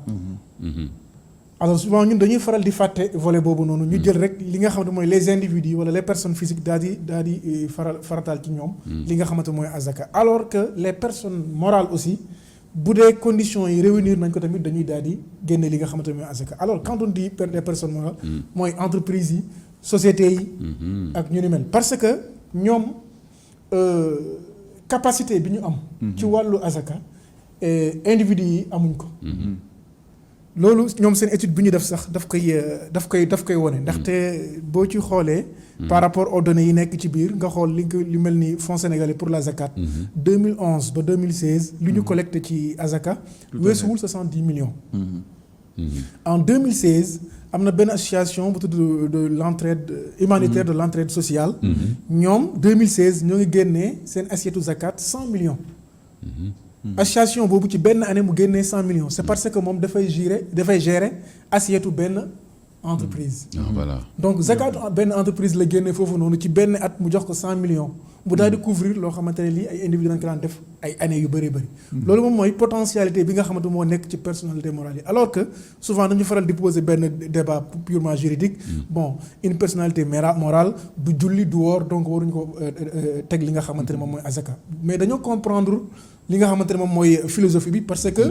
alors souvent ñun dañuy faral di fàtte volet boobu noonu. ñu jël rek li nga xamante mooy les individus wala les personnes physiques daal di farataal ci ñoom. li nga xamante mooy azaka alors que les personnes morales aussi bu dee conditions yi réunir nañ ko tamit dañuy daal di génne li nga xamante mooy azaka alors quand on dit les personnes morales. mooy entreprises yi sociétés yi. ak ñu ni mel parce que ñoom. capacité bi ñu am. ci wàllu azaka individu yi amuñ ko. loolu ñoom seen étude bi ñu def sax daf koy wone ndaxte boo ci xoolee. par rapport aux données yi nekk ci biir nga xool li mel ni Fonds sénégalais pour la zakat. 2011 ba 2016 li ñu collecté ci azaka. weesuwul 70 millions. en 2016 am na benn association bu tudd de l'entraide humanitaire de l'entraide sociale. ñoom 2016 ñoo ngi génnee seen assiette zakat 100 millions. association boobu ci benn année mu génnee 100 millions c'est parce que moom dafay gérer assiette benn entreprise. voilà donc zakat benn entreprise la génnee foofu noonu ci benn at mu jox ko 100 millions. bu daal di couvrir loo xamante ne lii ay individus dañ ko daan def ay années yu bëri bëri. loolu moom mooy potentialité bi nga xamante moo nekk ci personnalité morale yi alors que souvent dañu faral di poser benn débat purement juridique. bon une personnalité morale du julli du woor donc waruñu ko teg li nga xamante ne moom mooy azaka mais dañoo comprendre li nga xamante ne moom mooy philosophie bi parce que.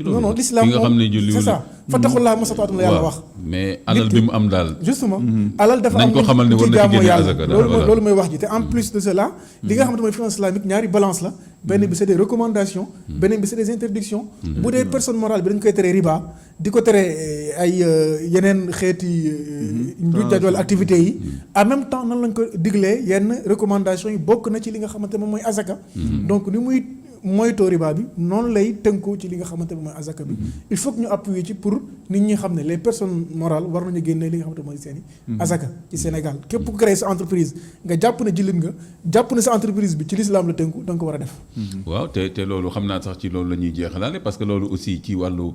non non l'islam moom c'est ça. fattaqullaha masata'tum la yàlla wax. mais alal bi mu am daal. justement alal dafa am nañ ko xamal ne war na ci génne azaka loolu mooy wax ji te en plus de cela. li nga xamante mooy finance islamique ñaari balance la. benn bi c'est des recommandations. beneen bi c'est des interdictions. bu dee personne morale bi dañ koy tere riba di ko tere ay yeneen xeeti. njuuj njaaj wala activités yi. en même temps nan lañ ko diglee yenn recommandations yi bokk na ci li nga xamante moom mooy azaka. donc ni muy moytoo riba bi noonu lay tënkoo ci li nga xamante ne mooy azaka bi il faut que ñu appuyer ci pour nit ñi xam ne les personnes morales war nañu génne li nga xamante mooy seeni azaka ci Sénégal képp ku créer sa entreprise nga jàpp ne jullit nga jàpp ne sa entreprise bi ci l'islam la tënku da nga ko war a def. waaw te loolu xam naa sax ci loolu la ñuy jeexalaale parce que loolu aussi ci wàllu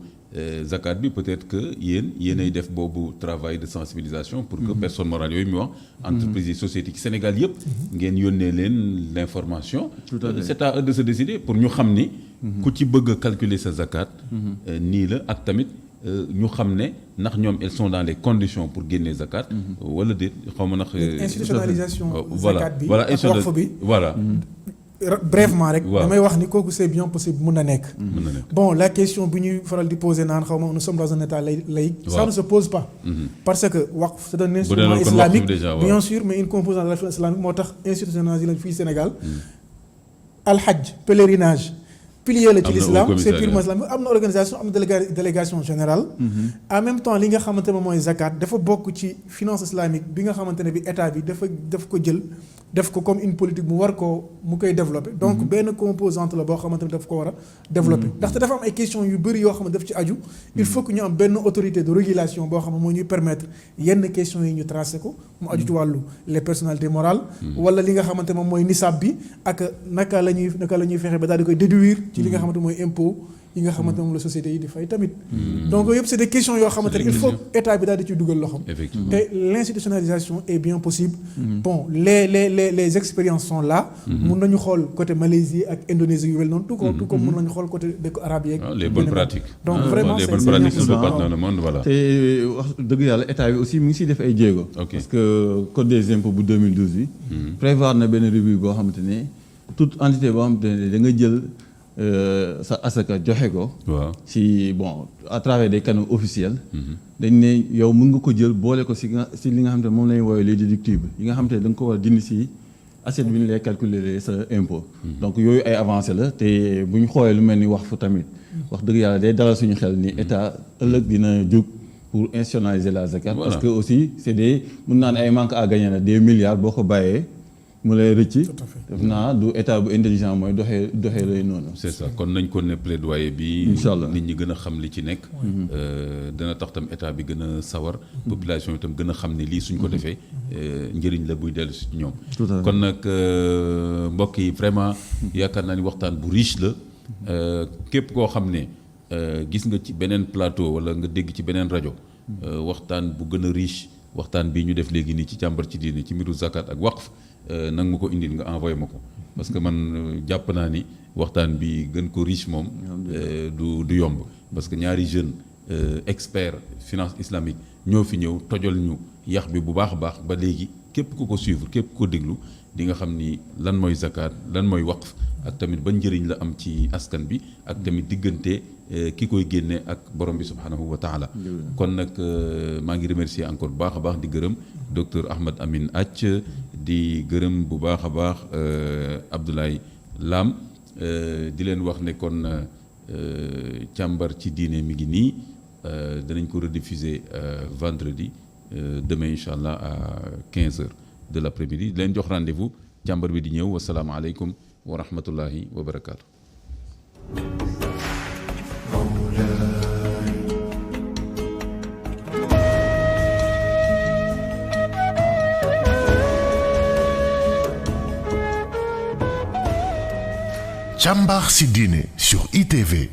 zakat bi peut-être que yéenay def boobu travail de sensibilisation pour que personne morale yooyu mu wax entreprise yi société ci Sénégal yëpp ngeen yónnee leen l'information. C'est à eux de se décider pour ñu xam ni ku ci bëgg a calculer sa zakat nii la ak tamit ñu xam ne ndax ñoom elles sont dans les conditions pour génne zakat wala déet xaw ma ndax institutionnalisation voilà zakat bi voilà ak waqf bi voilà brèvement rek waaw damay wax ni kooku c'est bien possible mun na nekk bon la question bi ñuy faral di poser naan xaw ma nous sommes dans un état laïque ça ne se pose pas parce que waqf c'est un instrument islamique bien sûr mais une composante de la finance islamique moo tax institutionnalisation fii Sénégal al-hajj pèlerinage pilier la ci l'islam c'est purement islamique am na organisation am na délégation générale en même temps li nga xamante ne mooy zakat dafa bokk ci finance islamique bi nga xamante ne bi état bi daf ko jël def ko comme une politique mu koy développer donc benn composante la boo xamante ne daf ko war a développer ndaxte dafa am ay questions yu bëri yoo xam ne daf ci aju il faut que ñu am benn autorité de régulation boo xam ne moo ñuy permettre yenn questions yi ñu tracé ko mu aju ci wàllu les personnalités morales wala li nga xamante moom mooy nisab bi ak naka la ñuy fexe ba daal di koy déduire ci li nga xamante mooy impôt yi nga xamante moom la société yi di fay tamit donc yëpp c'est des questions yoo xamante ne il faut état bi daal di ci dugal loxoom te l'institutionnalisation est bien possible bon les expériences sont là mun nañu xool côté Malaisie ak Indonésie yu mel noonu tout comme mun nañu xool côté dëkk arabe yeeg les bonnes pratiques donc vraiment les bonnes pratiques un peu partout dans le monde voilà te wax dëgg yàlla état bi aussi mi ngi siy def ay jéego parce que code des impôts bu 2012 bi prévoir na benn revue boo xamante ne toute entité boo xamante ne da nga jël sa asaka joxe ko ci bon à travers des canaux officiels dañ ne yow mën nga ko jël boole ko si li nga xam te moom lañuy woowee les déductibles yi nga xam te da nga ko war a dindi si assiette bi ñu lay calculer sa impôt donc yooyu ay avancé la te bu ñu xoolee lu mel ni wax fu tamit wax dëgg yàlla day dalal suñu xel ni état ëllëg dina jóg pour institutionnaliser la zakat parce que aussi c'est des mën naa ne ay manque à gagner na des milliards boo ko bàyyee mu lay rëcc def naa du état bu intelligent mooy doxee lay noonu c'est ça kon nañ ko ne plaidoyer bi inchallah nit ñi gën a xam li ci nekk dana tax tam état bi gën a sawar population yi tam gën a xam ne lii suñ ko defee njëriñ la buy dellu si ñoom kon nag mbokk yi vraiment yaakaar naa ni waxtaan bu riche la képp koo xam ne gis nga ci beneen plateau wala nga dégg ci beneen rajo waxtaan bu gën a riche waxtaan bii ñu def léegi nii ci càmbar ci diine ci mbiru zakat ak waqf nang ma ko indil nga envoyé ma ko parce que man jàpp naa ni waxtaan bi gën ko riche moom du yomb parce que ñaari jeunes experts finance islamique ñoo fi ñëw tojol ñu yax bi bu baax a baax ba léegi képp ku ko suivre képp ku ko déglu di nga xam ni lan mooy zakat lan mooy waqf ak tamit ban njëriñ la am ci askan bi ak tamit diggante ki koy génne ak borom bi subhanahu wa taala kon nag maa ngi remercier encore bu baax a baax di gërëm docteur Ahmed Amin Ath di gërëm bu baax a baax Abdoulaye Lam di leen wax ne kon càmbar ci diine mi ngi nii danañ ko rediffuser vendredi demain incha allah à 15h de l'après-midi di leen jox rendez-vous càmbar bi di ñëw wasalaamaaleykum wa rahmatullahi wa barakaatu. Càmbar ci diine sur ITV.